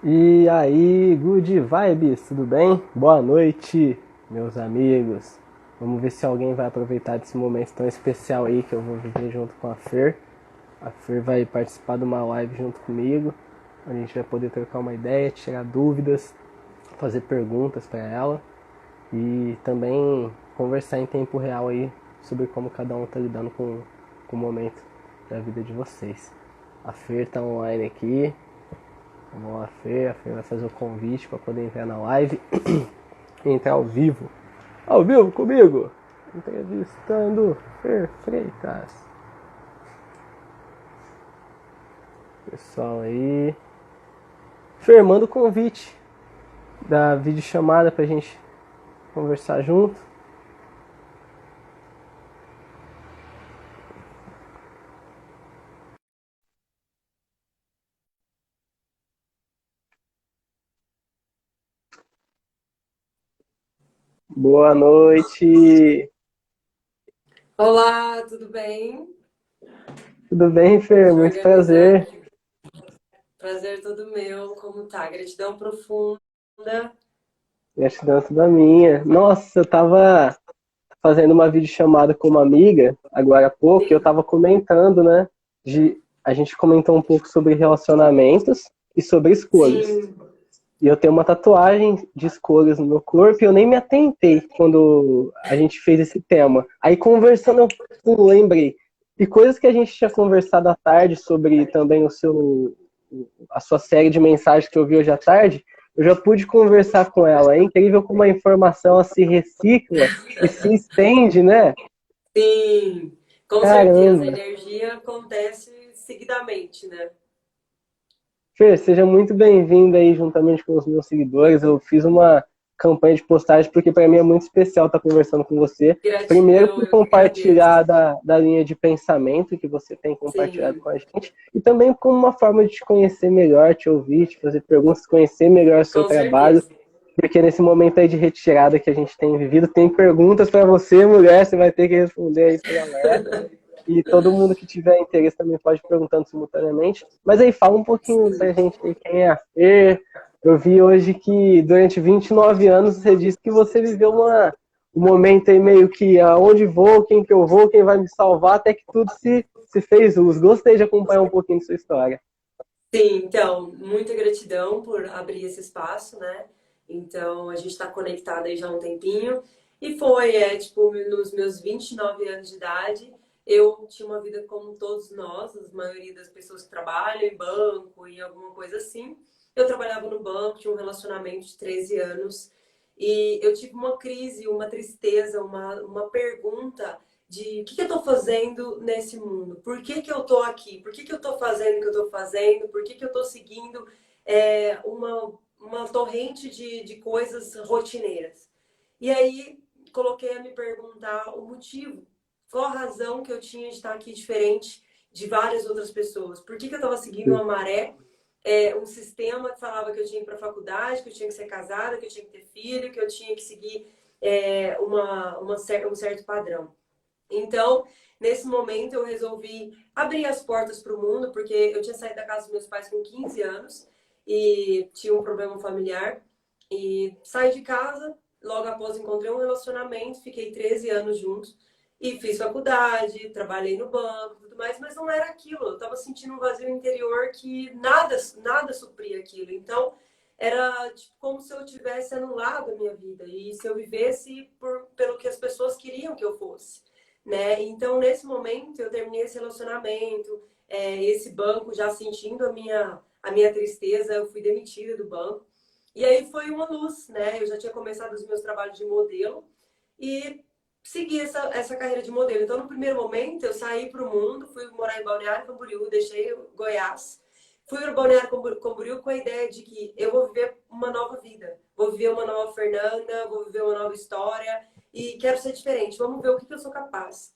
E aí, good vibes, tudo bem? Boa noite, meus amigos. Vamos ver se alguém vai aproveitar desse momento tão especial aí que eu vou viver junto com a Fer. A Fer vai participar de uma live junto comigo. A gente vai poder trocar uma ideia, tirar dúvidas, fazer perguntas para ela e também conversar em tempo real aí sobre como cada um tá lidando com o momento da vida de vocês. A Fer tá online aqui. Vamos lá, a Fê vai fazer o convite para poder entrar na live e entrar ao vivo. Ao vivo comigo! Entrevistando Fer Freitas. Pessoal aí. Fer, manda o convite da videochamada pra gente conversar junto. Boa noite! Olá, tudo bem? Tudo bem, Fer? Deixa eu Muito organizar prazer. aqui. Prazer todo meu. Como tá? Gratidão profunda. Gratidão da minha. Nossa, eu tava fazendo uma videochamada com uma amiga agora há pouco e eu Sim, tava comentando, né? A gente comentou um pouco sobre relacionamentos e sobre escolhas. sim. E eu tenho uma tatuagem de escolhas no meu corpo e eu nem me atentei quando a gente fez esse tema. Aí conversando eu lembrei. E coisas que a gente tinha conversado à tarde sobre também a sua série de mensagens que eu vi hoje à tarde, eu já pude conversar com ela. É incrível como a informação ela se recicla e se estende, né? Sim, com certeza. A Caramba! energia acontece seguidamente, né? Fer, seja muito bem-vinda aí juntamente com os meus seguidores. Eu fiz uma campanha de postagem porque para mim é muito especial estar conversando com você. Primeiro Gratidão, por eu que agradeço. compartilhar da linha de pensamento que você tem compartilhado Sim, com a gente e também como uma forma de te conhecer melhor, te ouvir, te fazer perguntas, conhecer melhor o seu com trabalho. certeza. Porque nesse momento aí de retirada que a gente tem vivido, tem perguntas para você, mulher, você vai ter que responder aí para a galera. E todo mundo que tiver interesse também pode ir perguntando simultaneamente. Mas aí, fala um pouquinho pra Sim. gente aí quem é a Fer. Eu vi hoje que durante 29 anos você disse que você viveu um momento aí meio que aonde vou, quem que eu vou, quem vai me salvar, até que tudo se fez luz. Gostei de acompanhar um pouquinho de sua história. Sim, então, muita gratidão por abrir esse espaço, né? Então, a gente está conectado aí já há um tempinho. E foi, tipo, nos meus 29 anos de idade, eu tinha uma vida como todos nós, a maioria das pessoas que trabalham em banco e alguma coisa assim. Eu trabalhava no banco, tinha um relacionamento de 13 anos, e eu tive uma crise, uma tristeza, uma pergunta de o que eu estou fazendo nesse mundo, por que, que eu estou aqui, por que, que eu estou fazendo o que eu estou fazendo, por que, que eu estou seguindo uma torrente de coisas rotineiras. E aí coloquei a me perguntar o motivo, qual a razão que eu tinha de estar aqui diferente de várias outras pessoas, por que, que eu estava seguindo uma maré, um sistema que falava que eu tinha que ir para a faculdade, que eu tinha que ser casada, que eu tinha que ter filho, que eu tinha que seguir um certo padrão. Então, nesse momento, eu resolvi abrir as portas para o mundo, porque eu tinha saído da casa dos meus pais com 15 anos e tinha um problema familiar. E saí de casa, logo após encontrei um relacionamento, fiquei 13 anos juntos e fiz faculdade, trabalhei no banco, tudo mais, mas não era aquilo. Eu estava sentindo um vazio interior que nada supria aquilo. Então, era tipo, como se eu tivesse anulado a minha vida e se eu vivesse pelo que as pessoas queriam que eu fosse, né? Então, nesse momento, eu terminei esse relacionamento, esse banco, já sentindo a minha tristeza, eu fui demitida do banco. E aí foi uma luz, né? Eu já tinha começado os meus trabalhos de modelo e segui essa carreira de modelo. Então, no primeiro momento, eu saí para o mundo, fui morar em Balneário Camboriú, deixei Goiás, fui para Balneário Camboriú com a ideia de que eu vou viver uma nova vida, vou viver uma nova Fernanda, vou viver uma nova história e quero ser diferente. Vamos ver o que eu sou capaz.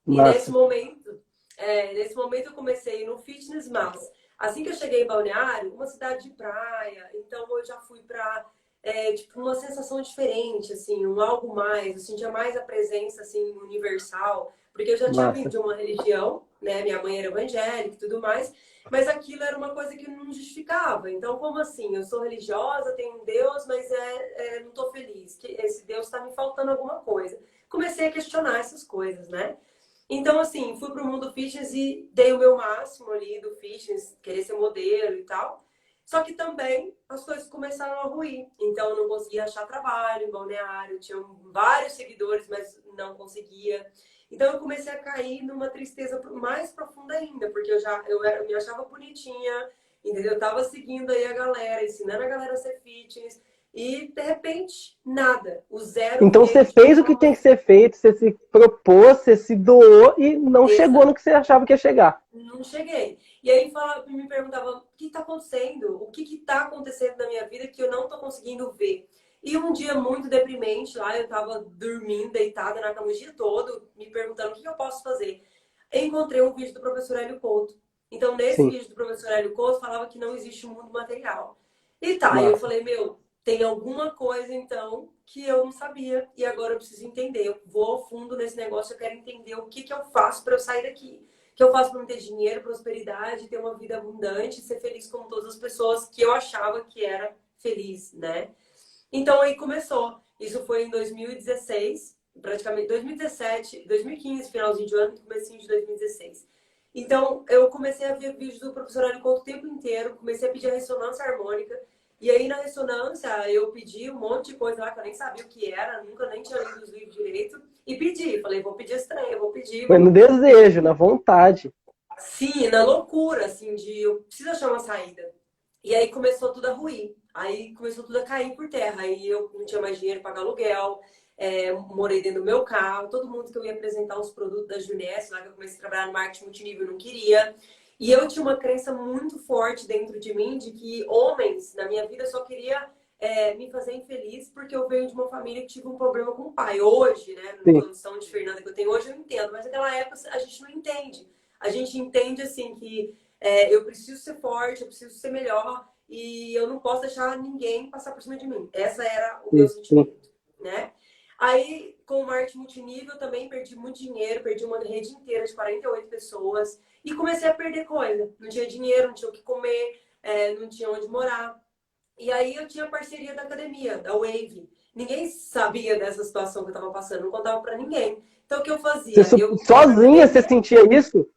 E Massa. nesse momento eu comecei no fitness, mas assim que eu cheguei em Balneário, uma cidade de praia, então eu já fui para tipo uma sensação diferente, assim, um algo mais, eu sentia mais a presença assim universal, porque eu já tinha vindo Massa. de uma religião, né? Minha mãe era evangélica e tudo mais, Mas aquilo era uma coisa que não justificava. Então, como assim? Eu sou religiosa, tenho um Deus, mas não estou feliz. Que esse Deus está me faltando alguma coisa. Comecei a questionar essas coisas, né? Então, assim, fui pro mundo fitness e dei o meu máximo ali do fitness, querer ser modelo e tal. Só que também as coisas começaram a ruir. Então, eu não conseguia achar trabalho em Balneário. Tinha vários seguidores, mas não conseguia. Então, eu comecei a cair numa tristeza mais profunda ainda, porque eu me achava bonitinha, entendeu? Eu tava seguindo aí a galera, ensinando a galera a ser fitness. E, de repente, nada. O zero Então você veio de fez o que tem que ser feito, você se propôs, você se doou e não chegou no uma. que você achava que ia chegar. Não cheguei. E aí me perguntava, o que está acontecendo? O que está acontecendo na minha vida que eu não estou conseguindo ver? E um dia muito deprimente lá, eu estava dormindo, deitada na cama o dia todo, me perguntando o que eu posso fazer. Encontrei um vídeo do professor Hélio Couto. Então, nesse Sim, vídeo do professor Hélio Couto, falava que não existe um mundo material. E tá, eu massa. falei, meu, tem alguma coisa então que eu não sabia e agora eu preciso entender. Eu vou ao fundo nesse negócio, eu quero entender o que eu faço para eu sair daqui, que eu faço para ter dinheiro, prosperidade, ter uma vida abundante, ser feliz como todas as pessoas que eu achava que era feliz, né? Então aí começou. Isso foi em 2016, praticamente 2017, 2015, finalzinho de ano, comecinho de 2016. Então eu comecei a ver vídeos do professor Hélio Couto o tempo inteiro, comecei a pedir a ressonância harmônica. E aí na ressonância eu pedi um monte de coisa lá que eu nem sabia o que era, nunca nem tinha lido os livros direito. E pedi, falei, vou pedir esse trem, eu vou pedir, Foi no desejo, na vontade. sim, na loucura, assim, de eu preciso achar uma saída. E aí começou tudo a ruir. Aí começou tudo a cair por terra. Aí eu não tinha mais dinheiro para pagar aluguel, morei dentro do meu carro. Todo mundo que eu ia apresentar os produtos da Juness, lá que eu comecei a trabalhar no marketing multinível, não queria. E eu tinha uma crença muito forte dentro de mim de que homens na minha vida só queria me fazer infeliz porque eu venho de uma família que tive um problema com o pai. Hoje, né, na Sim, condição de Fernanda que eu tenho hoje, eu entendo. Mas naquela época a gente não entende. A gente entende assim que eu preciso ser forte, eu preciso ser melhor e eu não posso deixar ninguém passar por cima de mim. Essa era o meu sim, sim. sentimento, né? Aí, com o marketing multinível, eu também perdi muito dinheiro, perdi uma rede inteira de 48 pessoas e comecei a perder coisa. Não tinha dinheiro, não tinha o que comer, não tinha onde morar. E aí eu tinha parceria da academia, da Wave. Ninguém sabia dessa situação que eu estava passando, não contava para ninguém. Então, o que eu fazia? Eu ia para Sozinha você academia, sentia isso?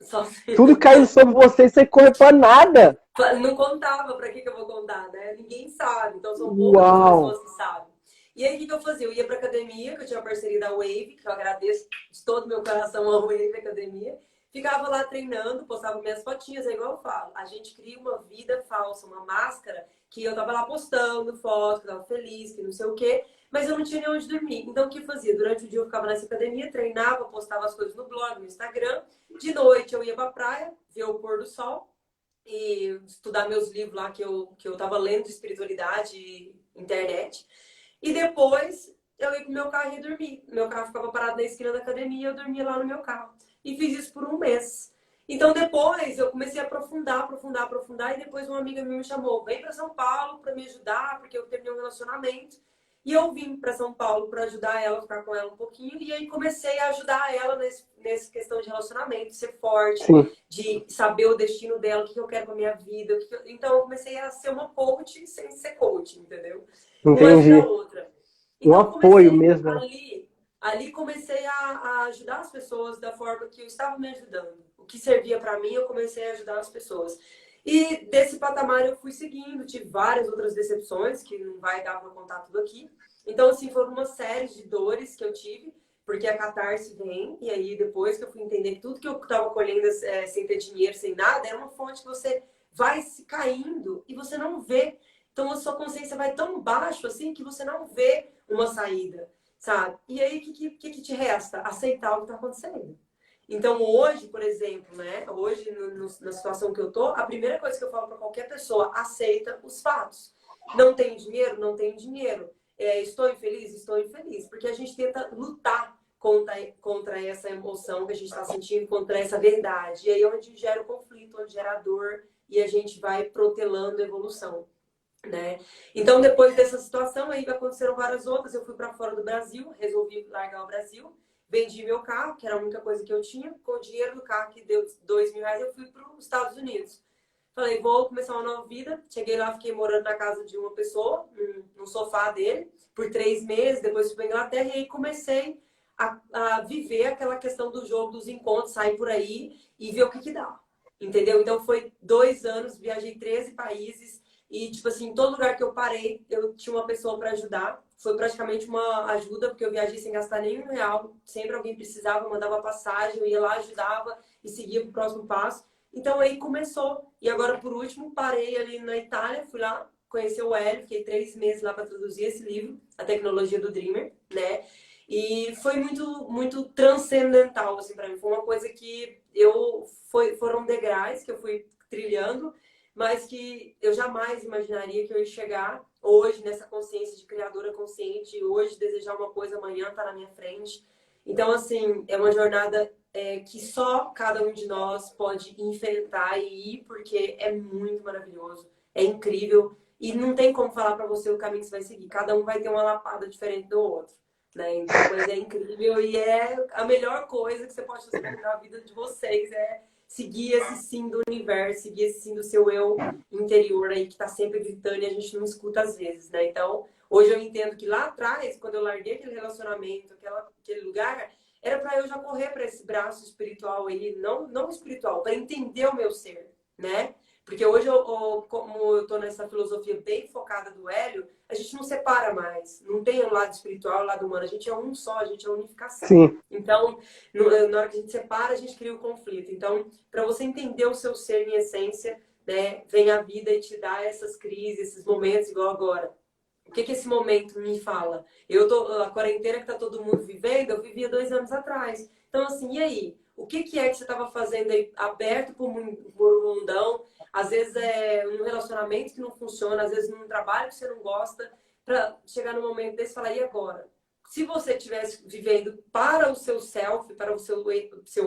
só Tudo caindo sobre você e você correu pra nada. não contava, para que eu vou contar, né? Ninguém sabe, então são poucas as Uau! pessoas que sabem. E aí, o que eu fazia? Eu ia para academia, que eu tinha a parceria da Wave, que eu agradeço de todo meu coração a Wave Academia. Ficava lá treinando, postava minhas fotinhas, é igual eu falo. A gente cria uma vida falsa, uma máscara, que eu tava lá postando foto, que eu tava feliz, que não sei o quê, mas eu não tinha nem onde dormir. Então, o que eu fazia? Durante o dia eu ficava nessa academia, treinava, postava as coisas no blog, no Instagram. De noite eu ia pra praia, ver o pôr do sol e estudar meus livros lá que eu tava lendo de espiritualidade e internet. E depois eu ia pro meu carro e ia dormir. Meu carro ficava parado na esquina da academia e eu dormia lá no meu carro. E fiz isso por um mês. Então depois eu comecei a aprofundar, aprofundar, aprofundar. E depois uma amiga minha me chamou: vem para São Paulo para me ajudar, porque eu terminei um relacionamento. E eu vim para São Paulo para ajudar ela, ficar com ela um pouquinho. E aí comecei a ajudar ela nesse questão de relacionamento, de ser forte, Sim, de saber o destino dela, o que eu quero para minha vida. Então eu comecei a ser uma coach sem ser coach, entendeu? Uma ajuda a entendi. outra. Um Então apoio comecei mesmo, né? ali comecei a ajudar as pessoas da forma que eu estava me ajudando. O que servia para mim, eu comecei a ajudar as pessoas. E desse patamar eu fui seguindo, tive várias outras decepções, que não vai dar para contar tudo aqui. Então, assim, foram uma série de dores que eu tive, porque a catarse vem, e aí depois que eu fui entender que tudo que eu estava colhendo sem ter dinheiro, sem nada, era uma fonte que você vai se caindo e você não vê. Então, a sua consciência vai tão baixo assim que você não vê uma saída, sabe? E aí, o que te resta? Aceitar o que está acontecendo. Então, hoje, por exemplo, né? Hoje, na situação que eu tô, a primeira coisa que eu falo para qualquer pessoa, aceita os fatos. Não tenho dinheiro? Não tenho dinheiro. Estou infeliz? Estou infeliz. Porque a gente tenta lutar contra essa emoção que a gente está sentindo, contra essa verdade. E aí é onde gera o conflito, onde gera a dor, e a gente vai protelando a evolução, né? Então, depois dessa situação, aí aconteceram várias outras. Eu fui para fora do Brasil, resolvi largar o Brasil, vendi meu carro, que era a única coisa que eu tinha. Com o dinheiro do carro, que deu R$ 2.000, eu fui para os Estados Unidos. Falei, vou começar uma nova vida. Cheguei lá, fiquei morando na casa de uma pessoa, no sofá dele, por 3 meses. Depois fui para Inglaterra e aí comecei a viver aquela questão do jogo, dos encontros, sair por aí e ver o que dá. Entendeu? Então foi 2 anos, viajei 13 países e, tipo assim, em todo lugar que eu parei, eu tinha uma pessoa para ajudar. Foi praticamente uma ajuda, porque eu viajei sem gastar nenhum real. Sempre alguém precisava, mandava passagem, eu ia lá, ajudava e seguia pro próximo passo. Então aí começou. E agora, por último, parei ali na Itália, fui lá conhecer o Hélio, fiquei 3 meses lá para traduzir esse livro, A Tecnologia do Dreamer, né? E foi muito, muito transcendental, assim, para mim. Foi uma coisa que foram degraus que eu fui trilhando, mas que eu jamais imaginaria que eu ia chegar hoje nessa consciência de criadora consciente, hoje desejar uma coisa, amanhã tá na minha frente. Então, assim, é uma jornada que só cada um de nós pode enfrentar e ir, porque é muito maravilhoso, é incrível. E não tem como falar para você o caminho que você vai seguir. Cada um vai ter uma lapada diferente do outro, né? Então, mas é incrível e é a melhor coisa que você pode fazer na vida de vocês, é seguir esse sim do universo, seguir esse sim do seu eu interior aí, que tá sempre gritando e a gente não escuta às vezes, né? Então, hoje eu entendo que lá atrás, quando eu larguei aquele relacionamento, aquele lugar, era para eu já correr para esse braço espiritual aí, não espiritual, para entender o meu ser, né? Porque hoje, como eu tô nessa filosofia bem focada do Hélio, a gente não separa mais. Não tem o lado espiritual e o lado humano. A gente é um só, a gente é unificação. Sim. Então, na hora que a gente separa, a gente cria o conflito. Então, para você entender o seu ser em essência, né, vem a vida e te dá essas crises, esses momentos igual agora. O que esse momento me fala? A quarentena que tá todo mundo vivendo, eu vivia 2 anos atrás. Então, assim, e aí? O que é que você estava fazendo aí, aberto por um mundão? Às vezes é um relacionamento que não funciona, às vezes num trabalho que você não gosta, para chegar num momento desse e falar, e agora? Se você estivesse vivendo para o seu self, para o seu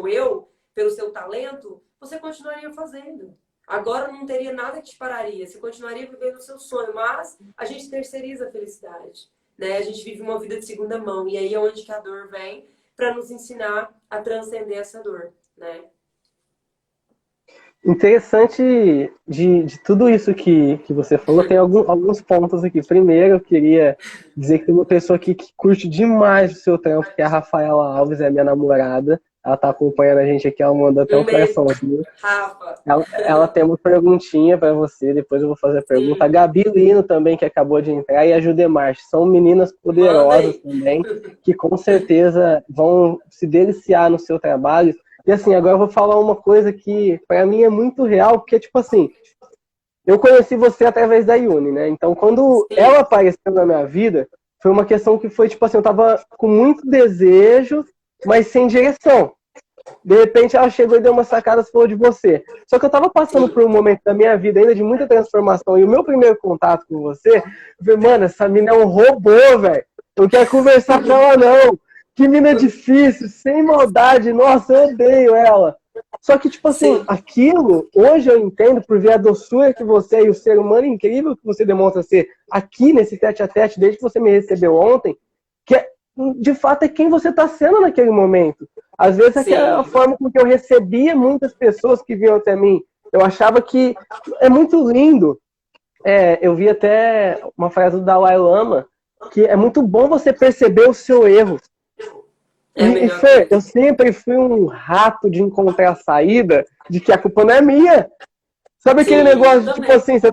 eu, pelo seu talento, você continuaria fazendo. Agora não teria nada que te pararia, você continuaria vivendo o seu sonho, mas a gente terceiriza a felicidade, né? A gente vive uma vida de segunda mão, e aí é onde que a dor vem para nos ensinar a transcender essa dor, né? Interessante de tudo isso que você falou, tem alguns pontos aqui. Primeiro, eu queria dizer que tem uma pessoa aqui que curte demais o seu trampo, que é a Rafaela Alves, é minha namorada. Ela tá acompanhando a gente aqui, ela mandou até um coraçãozinho. Rafa. Ela tem uma perguntinha para você, depois eu vou fazer a pergunta. Sim. A Gabi Lino também, que acabou de entrar, e a Judemar, são meninas poderosas também, que com certeza vão se deliciar no seu trabalho. E assim, agora eu vou falar uma coisa que para mim é muito real, porque tipo assim, eu conheci você através da Yuni, né? Então quando ela apareceu na minha vida, foi uma questão que foi tipo assim, eu tava com muito desejo, mas sem direção. De repente ela chegou e deu uma sacada e falou de você. Só que eu tava passando por um momento da minha vida ainda de muita transformação. E o meu primeiro contato com você, eu falei, mano, essa mina é um robô, velho. Eu não quero conversar com ela, não. Que mina difícil, sem maldade. Nossa, eu odeio ela. Só que, tipo assim, aquilo, hoje eu entendo, por ver a doçura que você é e o ser humano incrível que você demonstra ser aqui nesse tete-a-tete, desde que você me recebeu ontem, que de fato é quem você está sendo naquele momento. Às vezes aquela forma com que eu recebia muitas pessoas que vinham até mim, eu achava que é muito lindo. Eu vi até uma frase do Dalai Lama, que é muito bom você perceber o seu erro. E Fer, eu sempre fui um rato de encontrar a saída de que a culpa não é minha. Sabe aquele negócio de, tipo assim, você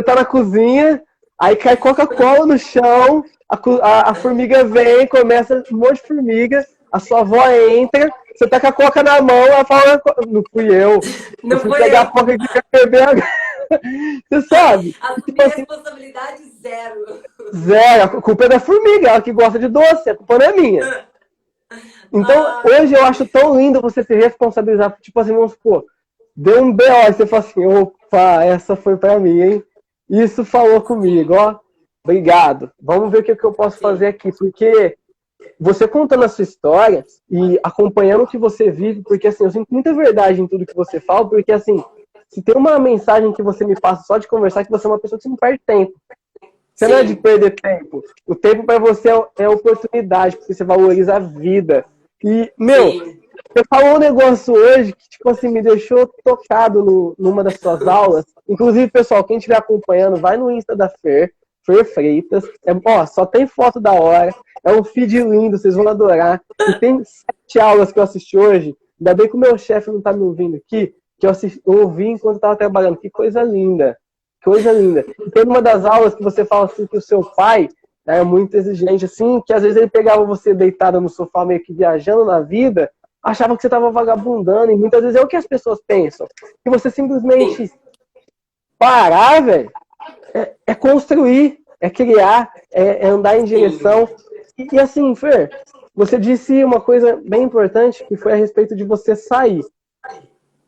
tá na cozinha, aí cai Coca-Cola no chão, a formiga vem, começa um monte de formiga, a sua avó entra, você tá com a Coca na mão, ela fala, não fui eu. Não fui fui pegar eu. a Coca que quer beber agora. Você sabe? Assumir responsabilidade zero. Zero, a culpa é da formiga, ela que gosta de doce, a culpa não é minha. Então, hoje eu acho tão lindo você se responsabilizar, tipo assim, vamos supor, deu um BO, e você fala assim, opa, essa foi pra mim, hein? Isso falou comigo, ó, obrigado. Vamos ver o que eu posso fazer aqui, porque você contando a sua história e acompanhando o que você vive, porque assim, eu sinto muita verdade em tudo que você fala, porque assim, se tem uma mensagem que você me passa só de conversar, que você é uma pessoa que não perde tempo. Você não é de perder tempo. O tempo para você é oportunidade, porque você valoriza a vida. E, meu, Sim, você falou um negócio hoje que, tipo assim, me deixou tocado numa das suas aulas. Inclusive, pessoal, quem estiver acompanhando, vai no Insta da Fer, Fer Freitas. Ó, só tem foto da hora. É um feed lindo, vocês vão adorar. E tem 7 aulas que eu assisti hoje. Ainda bem que o meu chefe não tá me ouvindo aqui, que eu ouvi enquanto eu tava trabalhando. Que coisa linda. Coisa linda. E tem uma das aulas que você fala assim que o seu pai era muito exigente, assim, que às vezes ele pegava você deitada no sofá meio que viajando na vida, achava que você estava vagabundando, e muitas vezes é o que as pessoas pensam. Que você sim, simplesmente parar, velho, é construir, é criar, é andar em sim, direção. E assim, Fer, você disse uma coisa bem importante, que foi a respeito de você sair.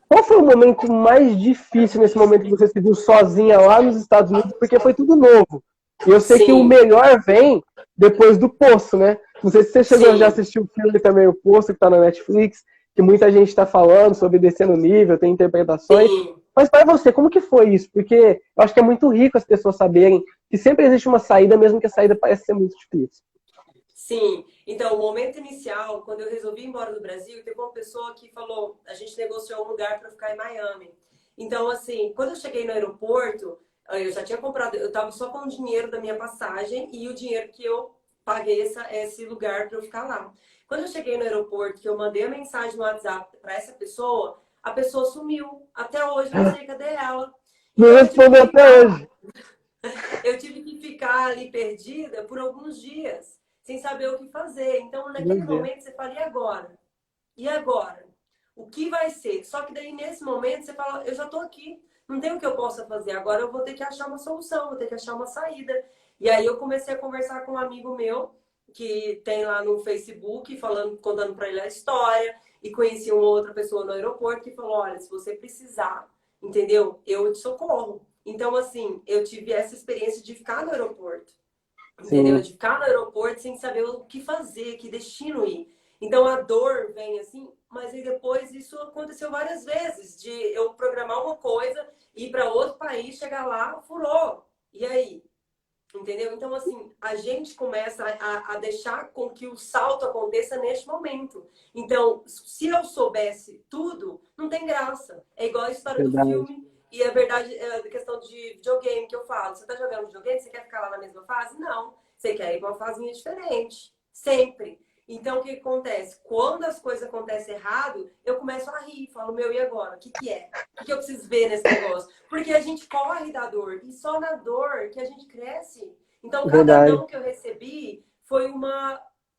Qual foi o momento mais difícil nesse momento que você se viu sozinha lá nos Estados Unidos? Porque foi tudo novo. E eu sei que o sim, melhor vem depois do Poço, né? Não sei se você chegou já sim, assistiu o filme também, o Poço, que está na Netflix, que muita gente está falando sobre descendo o nível, tem interpretações. sim. Mas para você, como que foi isso? Porque eu acho que é muito rico as pessoas saberem que sempre existe uma saída, mesmo que a saída pareça ser muito difícil. Sim, então o momento inicial, quando eu resolvi ir embora do Brasil, teve uma pessoa que falou, a gente negociou um lugar para ficar em Miami. Então, assim, quando eu cheguei no aeroporto, eu já tinha comprado, eu estava só com o dinheiro da minha passagem e o dinheiro que eu paguei esse lugar para eu ficar lá. Quando eu cheguei no aeroporto, que eu mandei a mensagem no WhatsApp para essa pessoa, a pessoa sumiu. Até hoje eu não sei cadê ela. Não Então eu tive que respondeu até ficar hoje. eu tive que ficar ali perdida por alguns dias, sem saber o que fazer. Então, Meu naquele Deus. momento, você fala, e agora? E agora? O que vai ser? Só que daí, nesse momento, você fala, eu já tô aqui, não tem o que eu possa fazer. Agora eu vou ter que achar uma solução, vou ter que achar uma saída. E aí eu comecei a conversar com um amigo meu, que tem lá no Facebook, falando, contando para ele a história, e conheci uma outra pessoa no aeroporto que falou, olha, se você precisar, entendeu? Eu te socorro. Então, assim, eu tive essa experiência de ficar no aeroporto, entendeu? Sim, De ficar no aeroporto sem saber o que fazer, que destino ir. Então, a dor vem assim, mas aí depois isso aconteceu várias vezes, de eu programar uma coisa, ir para outro país, chegar lá, furou. E aí? Entendeu? Então, assim, a gente começa a deixar com que o salto aconteça neste momento. Então, se eu soubesse tudo, não tem graça. É igual a história do verdade. filme e a verdade, a questão de videogame que eu falo. Você tá jogando videogame, você quer ficar lá na mesma fase? Não. Você quer ir pra uma fasinha diferente. Sempre. Então, o que acontece? Quando as coisas acontecem errado, eu começo a rir. Falo, meu, e agora? O que que é? O que eu preciso ver nesse negócio? Porque a gente corre da dor. E só na dor que a gente cresce. Então, cada Verdade. não que eu recebi foi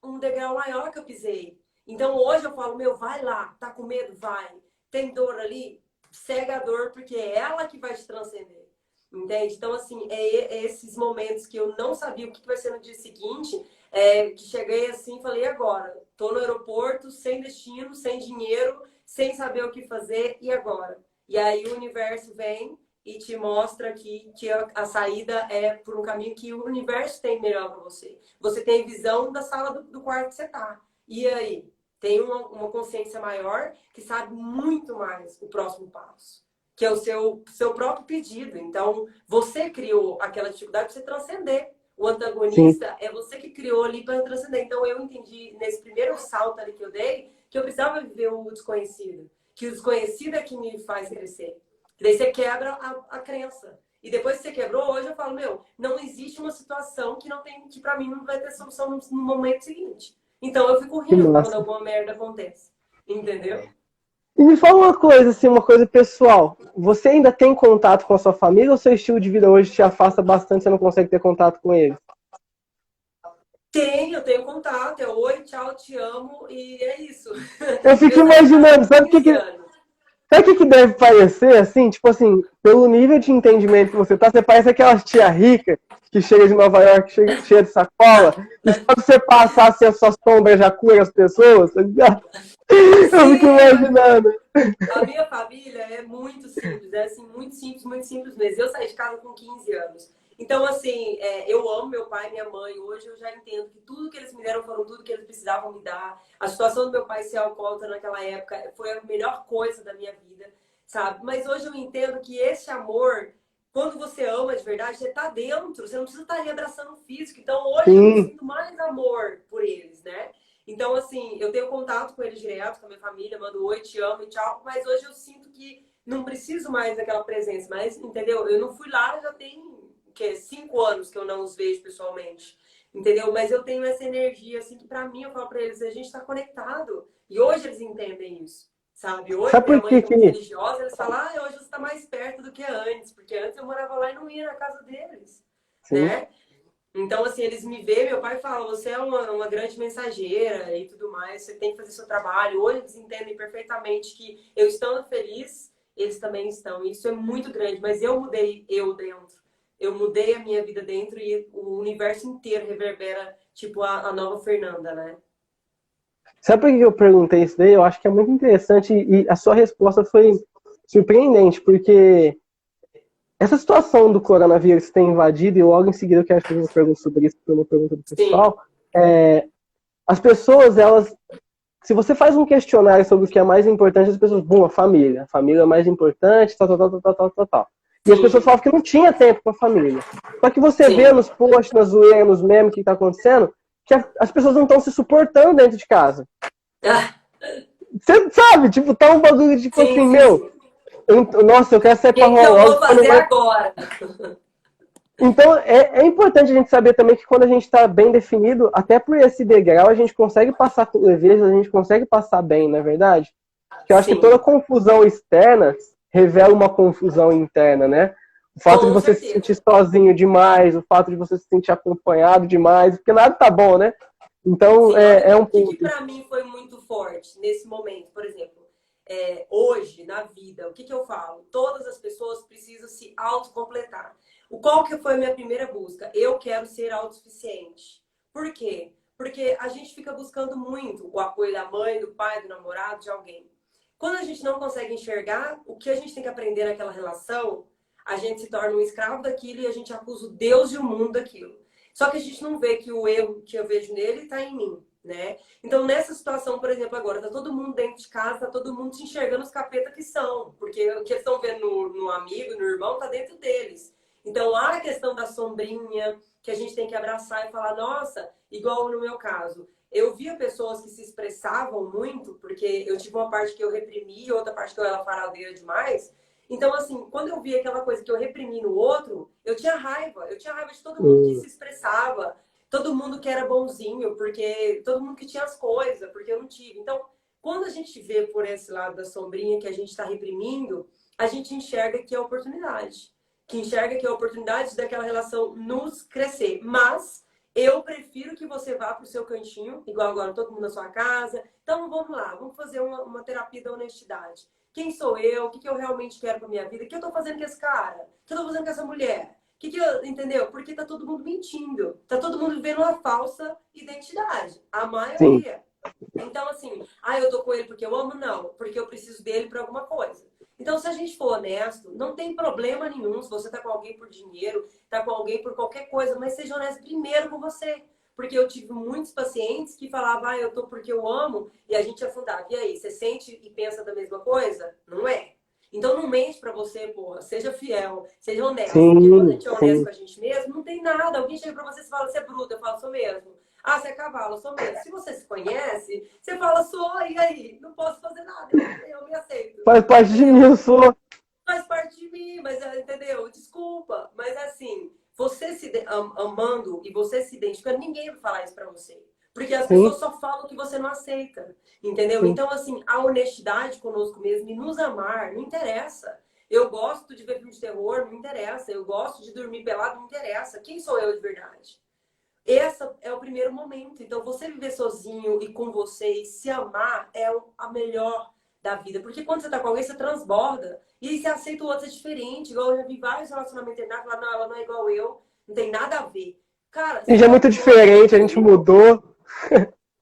um degrau maior que eu pisei. Então, hoje eu falo, meu, vai lá. Tá com medo? Vai. Tem dor ali? Cega a dor, porque é ela que vai te transcender. Entende? Então, assim, é esses momentos que eu não sabia o que vai ser no dia seguinte, que cheguei assim e falei, agora? Tô no aeroporto, sem destino, sem dinheiro, sem saber o que fazer, e agora? E aí o universo vem e te mostra que a saída é por um caminho que o universo tem melhor para você. Você tem visão da sala do quarto que você tá. E aí? Tem uma consciência maior que sabe muito mais o próximo passo, que é o seu próprio pedido. Então, você criou aquela dificuldade para você transcender. O Sim. antagonista é você que criou ali para transcender. Então, eu entendi nesse primeiro salto ali que eu dei que eu precisava viver o desconhecido. Que o desconhecido é que me faz crescer. Daí você quebra a crença. E depois que você quebrou, hoje eu falo, meu, não existe uma situação que não tem, que para mim não vai ter solução no momento seguinte. Então eu fico Que rindo quando massa. alguma merda acontece. Entendeu? E me fala uma coisa, assim, uma coisa pessoal. Você ainda tem contato com a sua família ou seu estilo de vida hoje te afasta bastante, você não consegue ter contato com eles? Eu tenho contato, é oi, tchau, te amo e é isso. Eu fico Meus amigos há imaginando, 15 anos. sabe o que que deve parecer, assim? Tipo assim, pelo nível de entendimento que você tá, você parece aquela tia rica que chega de Nova York, cheia de sacola, e só que você passar assim, a sua sombra já cura as pessoas, tá ligado? Eu fico Sim, imaginando. a minha família é muito simples, é assim, muito simples mesmo. Eu saí de casa com 15 anos. Então, assim, eu amo meu pai e minha mãe. Hoje eu já entendo que tudo que eles me deram foram tudo que eles precisavam me dar. A situação do meu pai ser alcoólatra naquela época foi a melhor coisa da minha vida, sabe? Mas hoje eu entendo que esse amor, quando você ama de verdade, você tá dentro, você não precisa estar ali abraçando o físico. Então, hoje eu Sim, sinto mais amor por eles, né? Então, assim, eu tenho contato com ele direto, com a minha família, mando oi, te amo e tchau, mas hoje eu sinto que não preciso mais daquela presença, mas, entendeu? Eu não fui lá, já tem, o quê? 5 anos que eu não os vejo pessoalmente, entendeu? Mas eu tenho essa energia, assim, que pra mim, eu falo pra eles, a gente tá conectado. E hoje eles entendem isso, sabe? Hoje, Sabe minha por mãe, que que é muito que... religiosa, eles falam, ah, hoje você tá mais perto do que antes, porque antes eu morava lá e não ia na casa deles, Sim. né? Então, assim, eles me veem, meu pai fala, você é uma grande mensageira e tudo mais, você tem que fazer seu trabalho. Hoje eles entendem perfeitamente que eu estando feliz, eles também estão. E isso é muito grande, mas eu mudei eu dentro. Eu mudei a minha vida dentro e o universo inteiro reverbera, tipo, a nova Fernanda, né? Sabe por que eu perguntei isso daí? Eu acho que é muito interessante e a sua resposta foi surpreendente, porque essa situação do coronavírus ter invadido, e logo em seguida eu quero fazer uma pergunta sobre isso, porque é uma pergunta do Sim, pessoal, as pessoas, elas, se você faz um questionário sobre o que é mais importante, as pessoas, bom, a família é mais importante, tal, tal, tal, tal, tal, tal, tal. E as pessoas sim, falavam que não tinha tempo com a família. Só que você vê sim. nos posts, nas zoeiras, nos memes que está acontecendo, que as pessoas não estão se suportando dentro de casa. Ah, Você sabe, tipo, tá um bagulho tipo sim, assim, sim, sim. meu, nossa, eu quero O sair pra que que rua eu logo, vou porque não fazer vai. agora? Então, é importante a gente saber também que quando a gente está bem definido, até por esse degrau, a gente consegue passar com leveza, a gente consegue passar bem, não é verdade? Que eu acho que toda Sim, confusão externa revela uma confusão interna, né? O fato de com você se sentir certeza. sozinho demais, o fato de você se sentir acompanhado demais, porque nada tá bom, né? Então, Sim, olha, é um o que que ponto. para mim foi muito forte nesse momento, por exemplo, hoje na vida, o que que eu falo? Todas as pessoas precisam se autocompletar. Qual que foi a minha primeira busca? Eu quero ser autossuficiente. Por quê? Porque a gente fica buscando muito o apoio da mãe, do pai, do namorado, de alguém. Quando a gente não consegue enxergar o que a gente tem que aprender naquela relação, a gente se torna um escravo daquilo e a gente acusa o Deus e o mundo daquilo. Só que a gente não vê que o erro que eu vejo nele está em mim, né? Então, nessa situação, por exemplo, agora, tá todo mundo dentro de casa, tá todo mundo se enxergando os capetas que são, porque o que eles estão vendo no amigo, no irmão, tá dentro deles. Então, há a questão da sombrinha, que a gente tem que abraçar e falar, nossa, igual no meu caso, eu via pessoas que se expressavam muito, porque eu tive uma parte que eu reprimi, outra parte que eu era faradeira demais. Então, assim, quando eu via aquela coisa que eu reprimi no outro, eu tinha raiva. Eu tinha raiva de todo mundo que Hum, se expressava, todo mundo que era bonzinho, porque todo mundo que tinha as coisas, porque eu não tive. Então, quando a gente vê por esse lado da sombrinha que a gente está reprimindo, a gente enxerga que é oportunidade. Que enxerga que é oportunidade daquela relação nos crescer. Mas eu prefiro que você vá para o seu cantinho, igual agora todo mundo na sua casa. Então vamos lá, vamos fazer uma terapia da honestidade. Quem sou eu? O que eu realmente quero para minha vida? O que eu estou fazendo com esse cara? O que eu estou fazendo com essa mulher? Que eu, entendeu? Porque tá todo mundo mentindo. Tá todo mundo vivendo uma falsa identidade. A sim. maioria. Então, assim, eu tô com ele porque eu amo? Não, porque eu preciso dele para alguma coisa. Então, se a gente for honesto, não tem problema nenhum se você tá com alguém por dinheiro, tá com alguém por qualquer coisa, mas seja honesto primeiro com você. Porque eu tive muitos pacientes que falavam, eu tô porque eu amo, e a gente afundava. E aí, você sente e pensa da mesma coisa? Não é. Então não mente pra você, porra. Seja fiel, seja honesto. Porque quando a Sim, gente é honesto sim. com a gente mesmo, não tem nada. Alguém chega pra você e fala, você é bruta. Eu falo, sou mesmo. Ah, você é cavalo, eu sou mesmo. Se você se conhece, você fala, sou, e aí? Não posso fazer nada, eu me aceito. Faz parte de mim, Entendeu? eu sou. Faz parte de mim, mas entendeu? Desculpa. Mas assim, você amando e você se identificando, ninguém vai falar isso pra você. Porque as Sim, pessoas só falam que você não aceita. Entendeu? sim. Então, assim, a honestidade conosco mesmo e nos amar, não interessa. Eu gosto de ver filme de terror, não interessa. Eu gosto de dormir pelado, não interessa. Quem sou eu de verdade? Esse é o primeiro momento. Então, você viver sozinho e com você e se amar é a melhor da vida. Porque quando você tá com alguém, você transborda. E aí você aceita o outro ser diferente. Igual eu já vi vários relacionamentos terminados, falar, não, ela não é igual eu, não tem nada a ver. Cara, A você gente é quer um muito clone? Eu diferente, a gente tenho. mudou.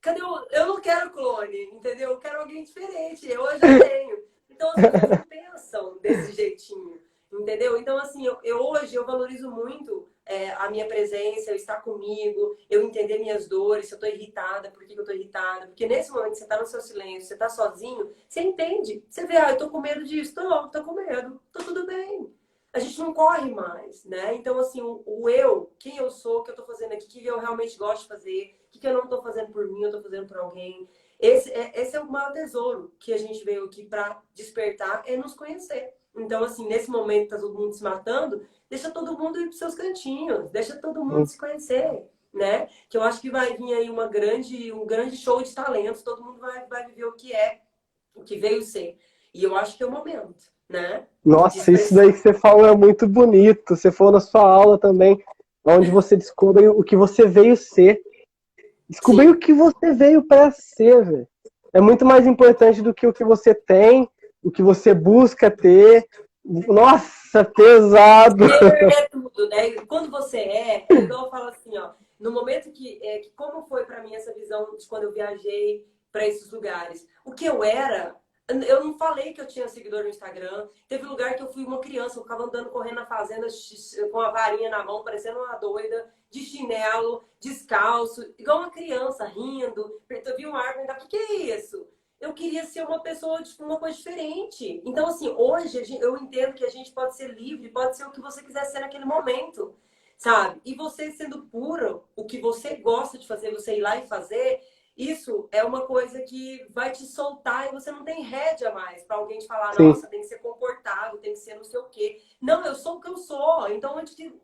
Cadê o... Eu não quero clone, entendeu? Eu quero alguém diferente. Eu já tenho. Então as pessoas não pensam desse jeitinho, entendeu? Então, assim, hoje eu valorizo muito a minha presença, eu estar comigo, eu entender minhas dores, se eu tô irritada, por que eu tô irritada. Porque nesse momento que você tá no seu silêncio, você tá sozinho, você entende. Você vê, eu tô com medo disso, tô com medo, tô tudo bem. a gente não corre mais, né? Então, assim, o eu, quem eu sou, o que eu tô fazendo aqui, o que eu realmente gosto de fazer, o que eu não tô fazendo por mim, eu tô fazendo por alguém. Esse é o maior tesouro que a gente veio aqui para despertar, é nos conhecer. Então, assim, nesse momento tá todo mundo se matando, deixa todo mundo ir pros seus cantinhos, deixa todo mundo se conhecer, né? Que eu acho que vai vir aí um grande show de talentos, todo mundo vai viver o que veio ser. E eu acho que é o momento, né? De Nossa, isso daí expressar. que você falou é muito bonito. Você falou na sua aula também, onde você descobre o que você veio ser. Descobrir o Sim. que você veio para ser, velho. É muito mais importante do que o que você tem, o que você busca ter. Nossa, pesado! É tudo, né? E quando você é igual eu falo assim, ó, no momento que como foi para mim essa visão de quando eu viajei para esses lugares, o que eu era, eu não falei que eu tinha seguidor no Instagram. Teve lugar que eu fui uma criança, eu ficava andando correndo na fazenda com a varinha na mão, parecendo uma doida, de chinelo, descalço, igual uma criança, rindo. Eu vi uma árvore, o que é isso? Eu queria ser uma pessoa, tipo, uma coisa diferente. Então, assim, hoje eu entendo que a gente pode ser livre, pode ser o que você quiser ser naquele momento, sabe? E você sendo puro, o que você gosta de fazer, você ir lá e fazer, isso é uma coisa que vai te soltar e você não tem rédea mais para alguém te falar, Sim, nossa, tem que ser comportado, tem que ser não sei o quê. Não, eu sou o que eu sou. Então,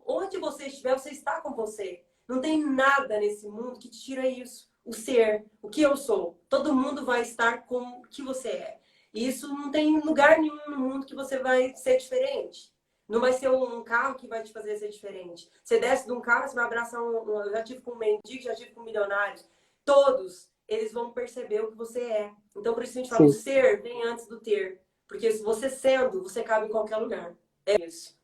onde você estiver, você está com você. Não tem nada nesse mundo que te tira isso. O ser, o que eu sou. Todo mundo vai estar com o que você é. E isso não tem lugar nenhum no mundo que você vai ser diferente. Não vai ser um carro que vai te fazer ser diferente. Você desce de um carro, você vai abraçar eu já tive com um mendigo, já tive com milionários. Todos, eles vão perceber o que você é. Então, por isso a gente fala, o sim. ser vem antes do ter. Porque se você sendo, você cabe em qualquer lugar. É isso.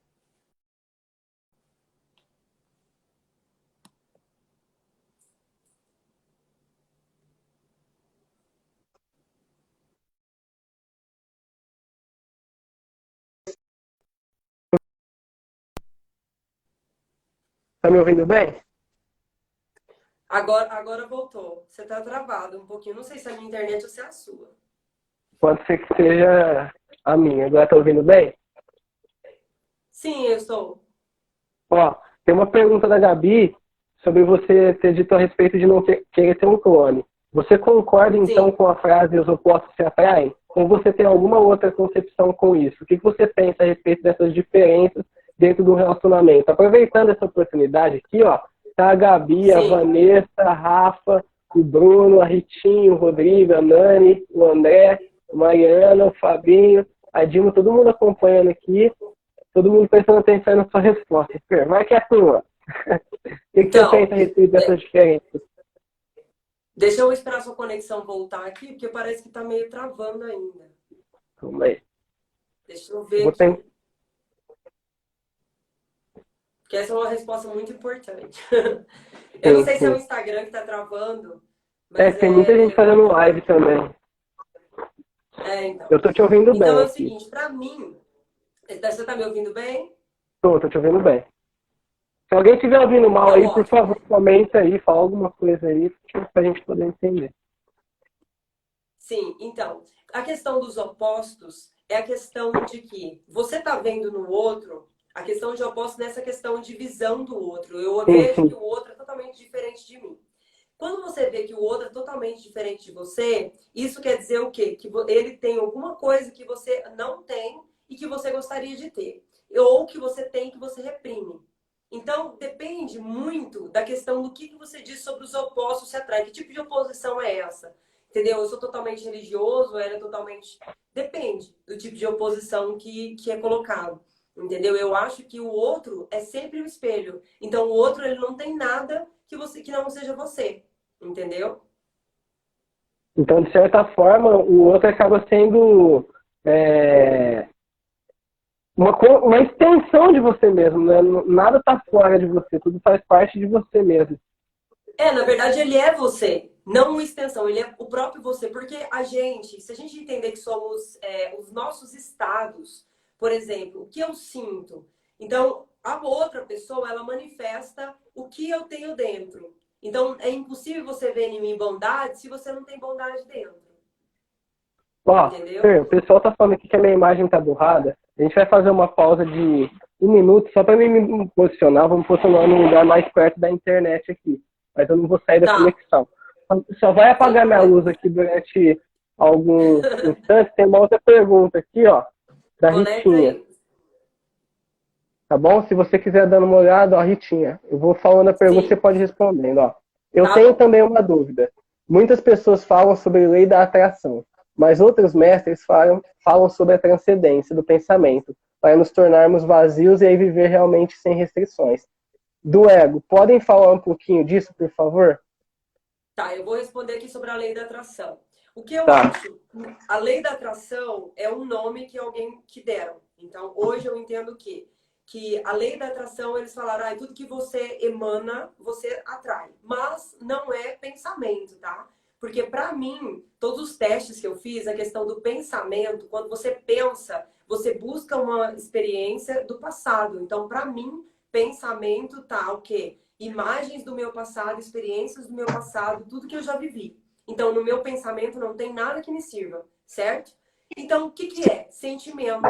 Tá me ouvindo bem? Agora voltou. Você tá travado um pouquinho. Não sei se é a minha internet ou se é a sua. Pode ser que seja a minha. Agora tá ouvindo bem? Sim, eu estou. Ó, tem uma pergunta da Gabi sobre você ter dito a respeito de não querer ter um clone. Você concorda então Sim. com a frase os opostos se atraem? Ou você tem alguma outra concepção com isso? O que você pensa a respeito dessas diferenças dentro do relacionamento? Aproveitando essa oportunidade aqui, ó, tá a Gabi, a Sim. Vanessa, a Rafa, o Bruno, a Ritinho, o Rodrigo, a Nani, o André, a Mariana, o Fabinho, a Dilma, todo mundo acompanhando aqui. Todo mundo prestando atenção na sua resposta. Fer, vai que é a tua. O que você Então, pensa a respeito dessas diferenças? deixa eu esperar sua conexão voltar aqui, porque parece que tá meio travando ainda. Calma aí. Deixa eu ver Vou tentar. aqui. Porque essa é uma resposta muito importante. Eu não Sim, sei se é o sim. Instagram que tá travando, É, mas tem muita gente fazendo live também. então. Eu tô te ouvindo Então bem é o aqui. seguinte, pra mim, você tá me ouvindo bem? Tô te ouvindo bem. Se alguém estiver ouvindo mal Então, aí, por ótimo. favor, comenta aí, fala alguma coisa aí, pra gente poder entender. Sim, então, a questão dos opostos é a questão de que você tá vendo no outro, a questão de opostos nessa questão de visão do outro. Eu Sim, vejo que sim. o outro é totalmente diferente de mim. Quando você vê que o outro é totalmente diferente de você, isso quer dizer o quê? Que ele tem alguma coisa que você não tem e que você gostaria de ter. Ou que você tem que você reprime. Então, depende muito da questão do que você diz sobre os opostos se atraem. Que tipo de oposição é essa? Entendeu? Eu sou totalmente religioso, ela é totalmente. Depende do tipo de oposição que é colocado. Entendeu? Eu acho que o outro é sempre um espelho. Então, o outro ele não tem nada que não seja você. Entendeu? Então, de certa forma, o outro acaba sendo é, uma extensão de você mesmo, né? Nada tá fora de você, tudo faz parte de você mesmo. Na verdade, ele é você, não uma extensão, ele é o próprio você. Porque a gente, se a gente entender que somos os nossos estados, por exemplo, o que eu sinto, então a outra pessoa, ela manifesta o que eu tenho dentro. Então, é impossível você ver em mim bondade se você não tem bondade dentro. Ó, Entendeu? Fer, o pessoal tá falando aqui que a minha imagem tá borrada. A gente vai fazer uma pausa de um minuto só para mim me posicionar. Vamos posicionar num lugar mais perto da internet aqui. Mas eu não vou sair da Tá, conexão. Só vai sem apagar minha problema. luz aqui durante alguns instantes. Tem uma outra pergunta aqui, ó, da Conecta Ritinha. aí. Tá bom? Se você quiser dando uma olhada, ó, Ritinha, eu vou falando a pergunta, você Sim, pode ir respondendo, ó. Eu tá tenho bom. também uma dúvida. Muitas pessoas falam sobre lei da atração, mas outros mestres falam sobre a transcendência do pensamento, para nos tornarmos vazios e aí viver realmente sem restrições. Do ego, podem falar um pouquinho disso, por favor? Tá, eu vou responder aqui sobre a lei da atração. O que eu Tá. acho? A lei da atração é um nome que alguém que deram. Então, hoje eu entendo que a lei da atração, eles falaram, ah, tudo que você emana, você atrai. Mas não é pensamento, tá? Porque para mim, todos os testes que eu fiz, a questão do pensamento, quando você pensa, você busca uma experiência do passado. Então, para mim, pensamento tá o quê? Imagens do meu passado, experiências do meu passado, tudo que eu já vivi. Então, no meu pensamento não tem nada que me sirva, certo? Então, o que que é? Sentimento.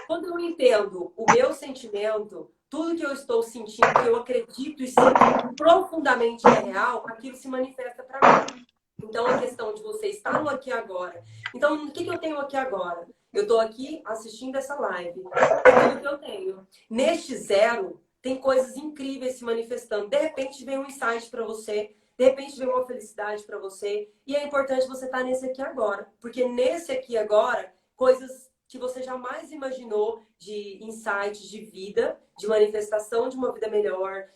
Quando eu entendo o meu sentimento, tudo que eu estou sentindo, que eu acredito e sinto profundamente é real, aquilo se manifesta para mim. Então, a questão de você estar no aqui e agora. Então, o que que eu tenho aqui agora? Eu estou aqui assistindo essa live. É tudo que eu tenho. Neste zero, tem coisas incríveis se manifestando. De repente, vem um insight para você. De repente, vem uma felicidade para você. E é importante você estar nesse aqui agora. Porque nesse aqui agora, coisas que você jamais imaginou de insights de vida, de manifestação de uma vida melhor,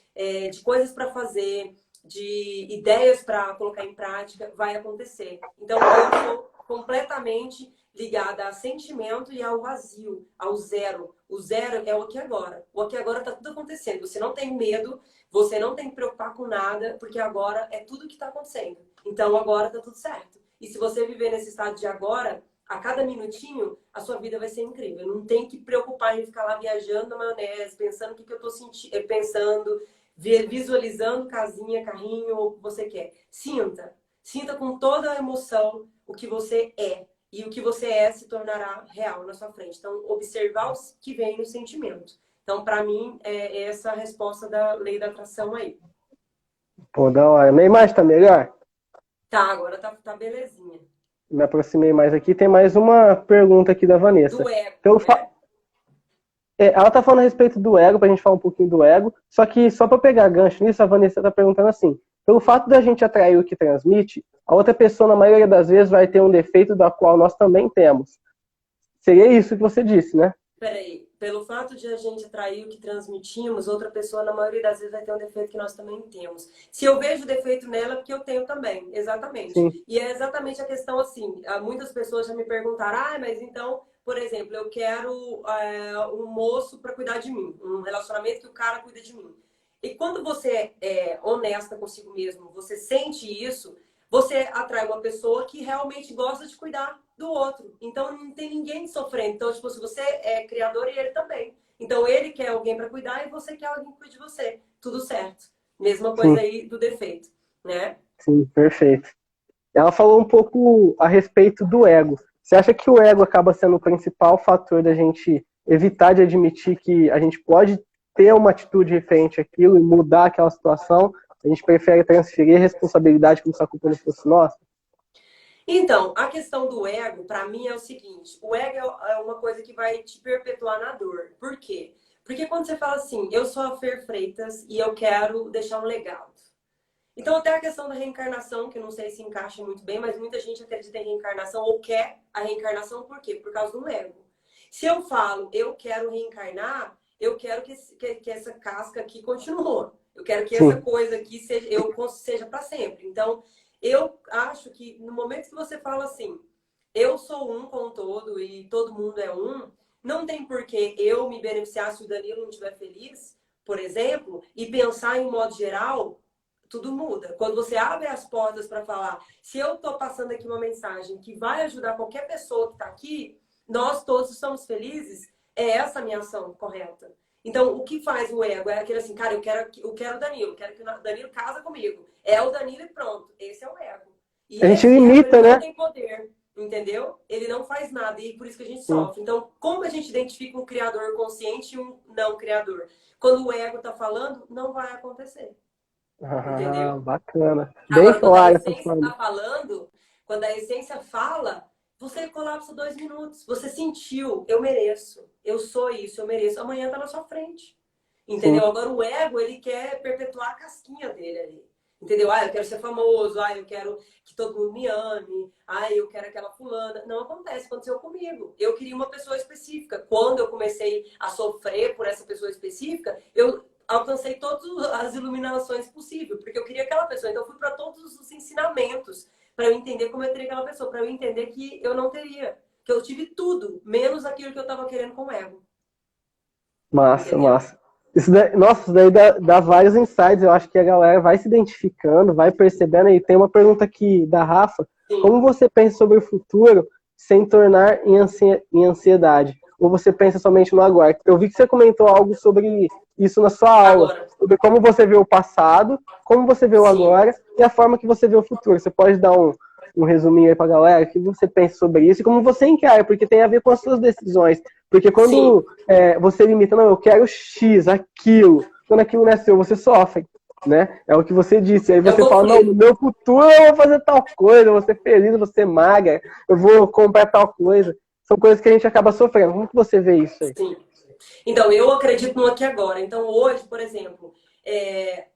de coisas para fazer, de ideias para colocar em prática, vai acontecer. Então, eu sou completamente ligada a sentimento e ao vazio, ao zero. O zero é o aqui agora. O aqui agora está tudo acontecendo. Você não tem medo, você não tem que preocupar com nada, porque agora é tudo que está acontecendo. Então, agora está tudo certo. E se você viver nesse estado de agora, a cada minutinho, a sua vida vai ser incrível. Não tem que preocupar em ficar lá viajando na maionese, pensando o que eu estou pensando, visualizando casinha, carrinho, ou o que você quer. Sinta. Sinta com toda a emoção o que você é. E o que você é se tornará real na sua frente. Então, observar o que vem no sentimento. Então, para mim, é essa a resposta da lei da atração aí. Pô, da hora. Minha imagem tá melhor? Tá, agora tá belezinha. Me aproximei mais aqui. Tem mais uma pergunta aqui da Do Vanessa. ego, Pelo fa... né? Ela tá falando a respeito do ego, pra gente falar um pouquinho do ego. Só que, só pra pegar gancho nisso, a Vanessa tá perguntando assim: pelo fato da gente atrair o que transmite, a outra pessoa, na maioria das vezes, vai ter um defeito da qual nós também temos. Seria isso que você disse, né? Peraí, pelo fato de a gente atrair o que transmitimos, outra pessoa, na maioria das vezes, vai ter um defeito que nós também temos. Se eu vejo defeito nela, é porque eu tenho também, exatamente. Sim, E é exatamente a questão assim, muitas pessoas já me perguntaram, ah, mas então, por exemplo, eu quero um moço para cuidar de mim, um relacionamento que o cara cuida de mim. E quando você é honesta consigo mesmo, você sente isso, você atrai uma pessoa que realmente gosta de cuidar do outro. Então não tem ninguém sofrendo. Então, tipo, se você é criador e ele também. Então ele quer alguém para cuidar e você quer alguém que cuide de você. Tudo certo. Mesma coisa sim, aí do defeito, né? sim, perfeito. Ela falou um pouco a respeito do ego. Você acha que o ego acaba sendo o principal fator da gente evitar de admitir que a gente pode ter uma atitude referente àquilo e mudar aquela situação? A gente prefere transferir a responsabilidade como se a culpa não fosse nossa? Então, a questão do ego, para mim, é o seguinte: o ego é uma coisa que vai te perpetuar na dor. Por quê? Porque quando você fala assim, eu sou a Fer Freitas e eu quero deixar um legado. Então, até a questão da reencarnação, que eu não sei se encaixa muito bem, mas muita gente acredita em reencarnação ou quer a reencarnação, por quê? Por causa do ego. Se eu falo, eu quero reencarnar, eu quero que essa casca aqui continue. Eu quero que essa Sim, coisa aqui seja para sempre. Então, eu acho que no momento que você fala assim, eu sou um com o todo e todo mundo é um, não tem por que eu me beneficiar se o Danilo não estiver feliz, por exemplo, e pensar em um modo geral, tudo muda. Quando você abre as portas para falar, se eu estou passando aqui uma mensagem que vai ajudar qualquer pessoa que está aqui, nós todos estamos felizes, é essa a minha ação correta. Então, o que faz o ego? É aquele assim, cara, eu quero o Danilo, quero que o Danilo casa comigo. É o Danilo e pronto. Esse é o ego. E a gente esse ego, ele limita, não né? tem poder. entendeu? Ele não faz nada e por isso que a gente sim. sofre. Então, como a gente identifica um criador consciente e um não criador? Quando o ego tá falando, não vai acontecer, Ah, entendeu? bacana. Bem Agora, quando a claro essa essência forma. está falando, quando a essência fala, você colapsa 2 minutos. Você sentiu, eu mereço, eu sou isso, eu mereço. Amanhã tá na sua frente. Sim. Entendeu? Agora o ego, ele quer perpetuar a casquinha dele ali. Entendeu? Ah, eu quero ser famoso, ah, eu quero que todo mundo me ame, ah, eu quero aquela fulana. Não acontece, aconteceu comigo. Eu queria uma pessoa específica. Quando eu comecei a sofrer por essa pessoa específica, eu alcancei todas as iluminações possíveis, porque eu queria aquela pessoa. Então eu fui para todos os ensinamentos para eu entender como eu teria aquela pessoa, para eu entender que eu não teria, que eu tive tudo, menos aquilo que eu estava querendo com o ego. Massa, Entendeu? massa. Isso daí, nossa, isso daí dá vários insights. Eu acho que a galera vai se identificando, vai percebendo. E tem uma pergunta aqui da Rafa. Sim. Como você pensa sobre o futuro sem tornar em ansiedade? Ou você pensa somente no agora? Eu vi que você comentou algo sobre isso na sua aula. Agora, Sobre como você vê o passado, como você vê o sim, agora e a forma que você vê o futuro. Você pode dar um resuminho aí pra galera? O que você pensa sobre isso e como você encara? Porque tem a ver com as suas decisões. Porque sim. quando você limita, não, eu quero X, aquilo. Quando aquilo não é seu, você sofre, né? É o que você disse. Aí É o você fala, não, no conflito. meu futuro eu vou fazer tal coisa, eu vou ser feliz, eu vou ser magra, eu vou comprar tal coisa. São coisas que a gente acaba sofrendo. Como que você vê isso aí? Sim. Então, eu acredito no aqui e agora. Então, hoje, por exemplo,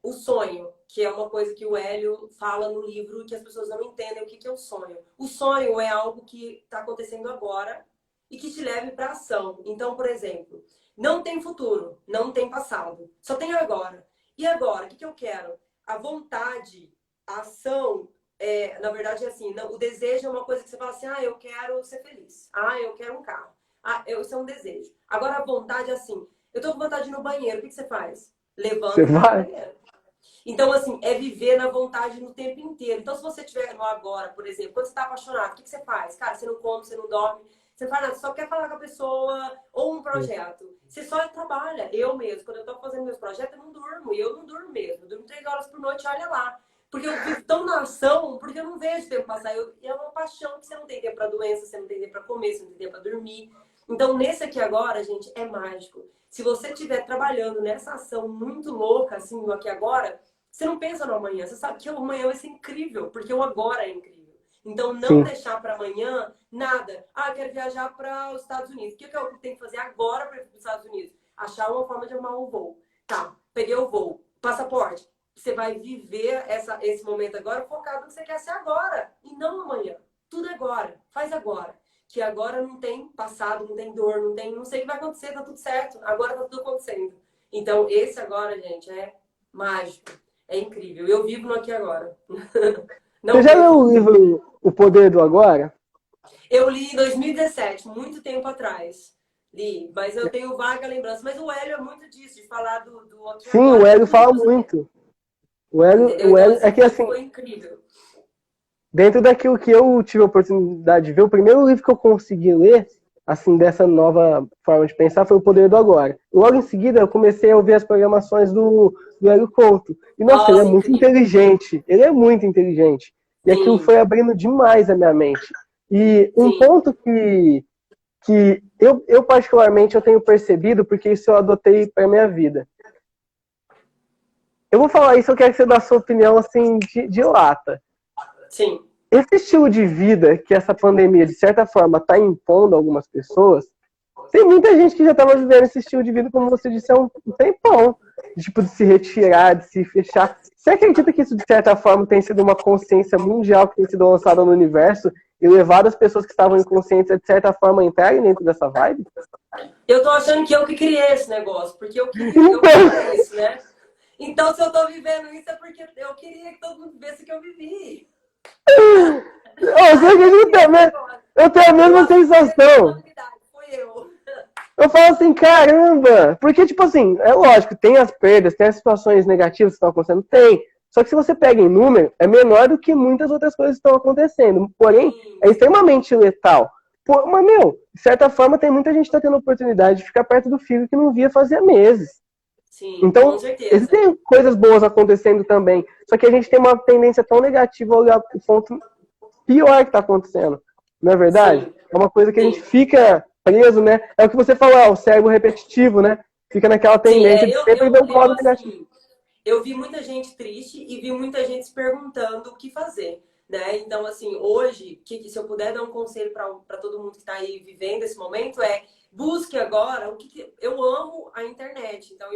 o sonho, que é uma coisa que o Hélio fala no livro que as pessoas não entendem o que é o sonho. O sonho é algo que está acontecendo agora e que te leve para ação. Então, por exemplo, não tem futuro, não tem passado, só tem agora. E agora, o que eu quero? A vontade, a ação, na verdade é assim, o desejo é uma coisa que você fala assim, ah, eu quero ser feliz, ah, eu quero um carro. Ah, isso é um desejo. Agora a vontade é assim, eu tô com vontade de ir no banheiro, o que você faz? Você Levanta e vai no vai? banheiro. Então, assim, é viver na vontade no tempo inteiro. Então, se você estiver no agora, por exemplo, quando você está apaixonado, o que você faz? Cara, você não come, você não dorme, você não faz nada, você só quer falar com a pessoa ou um projeto. Você só trabalha. Eu mesmo, quando eu estou fazendo meus projetos, eu não durmo. E eu não durmo mesmo. Eu durmo 3 horas por noite, olha lá. Porque eu vivo tão na ação, porque eu não vejo o tempo passar. É uma paixão que você não tem tempo para doença, você não tem tempo para comer, você não tem tempo para dormir. Então, nesse aqui agora, gente, é mágico. Se você estiver trabalhando nessa ação muito louca, assim, no aqui agora, você não pensa no amanhã. Você sabe que o amanhã vai ser incrível, porque o agora é incrível. Então, não Sim. deixar para amanhã nada. Ah, eu quero viajar para os Estados Unidos. O que eu tenho que fazer agora para ir para os Estados Unidos? Achar uma forma de arrumar um voo. Tá, peguei o voo. Passaporte. Você vai viver esse momento agora focado no que você quer ser agora e não amanhã. Tudo agora. Faz agora. Que agora não tem passado, não tem dor, não sei o que vai acontecer, tá tudo certo. Agora tá tudo acontecendo. Então, esse agora, gente, é mágico. É incrível. Eu vivo no aqui e agora. Você Não já leu perco. o livro O Poder do Agora? Eu li em 2017, muito tempo atrás. Li, mas eu tenho vaga lembrança. Mas o Hélio é muito disso, de falar do aqui e Sim, o agora, que é Hélio tudo que fala você tem. muito. O Hélio, Entendeu? o Então, Hélio esse é que livro assim, foi incrível. dentro daquilo que eu tive a oportunidade de ver, o primeiro livro que eu consegui ler, assim, dessa nova forma de pensar, foi O Poder do Agora. Logo em seguida, eu comecei a ouvir as programações do Hélio Couto. E, nossa, ele é Nossa, muito incrível. inteligente. Ele é muito inteligente. E aquilo Sim, foi abrindo demais a minha mente. E um sim. ponto que eu particularmente, eu tenho percebido, porque isso eu adotei para minha vida. Eu vou falar isso, eu quero que você dê a sua opinião, assim, de lata. Sim. Esse estilo de vida que essa pandemia, de certa forma, está impondo a algumas pessoas, tem muita gente que já estava vivendo esse estilo de vida, como você disse, há um tempão. Tipo, de se retirar, de se fechar. Você acredita que isso, de certa forma, tem sido uma consciência mundial que tem sido lançada no universo e levado as pessoas que estavam inconscientes a, de certa forma, entrarem dentro dessa vibe? Eu tô achando que eu que criei esse negócio, porque eu Então, queria isso, né? Então, se eu tô vivendo isso, é porque eu queria que todo mundo vivesse o que eu vivi. você Aí eu acredita criei esse mesmo? negócio. Eu tenho a Eu mesma assumi a sensação. responsabilidade, fui eu. Eu falo assim, caramba! Porque, tipo assim, é lógico, tem as perdas, tem as situações negativas que estão acontecendo, tem. Só que se você pega em número, é menor do que muitas outras coisas que estão acontecendo. Porém, Sim, é sim, extremamente letal. Pô, mas, meu, de certa forma, tem muita gente que está tendo a oportunidade de ficar perto do filho que não via fazia meses. sim, com Então, certeza. existem coisas boas acontecendo também. Só que a gente tem uma tendência tão negativa a olhar o ponto pior que está acontecendo. Não é verdade? Sim, É uma coisa que a gente sim. fica preso, né? É o que você falou, o cérebro repetitivo, né? Fica naquela Sim, tendência de sempre ver o modo negativo. assim, eu vi muita gente triste e vi muita gente se perguntando o que fazer, né? Então, assim, hoje, se eu puder dar um conselho para todo mundo que está aí vivendo esse momento é busque agora eu amo a internet. Então,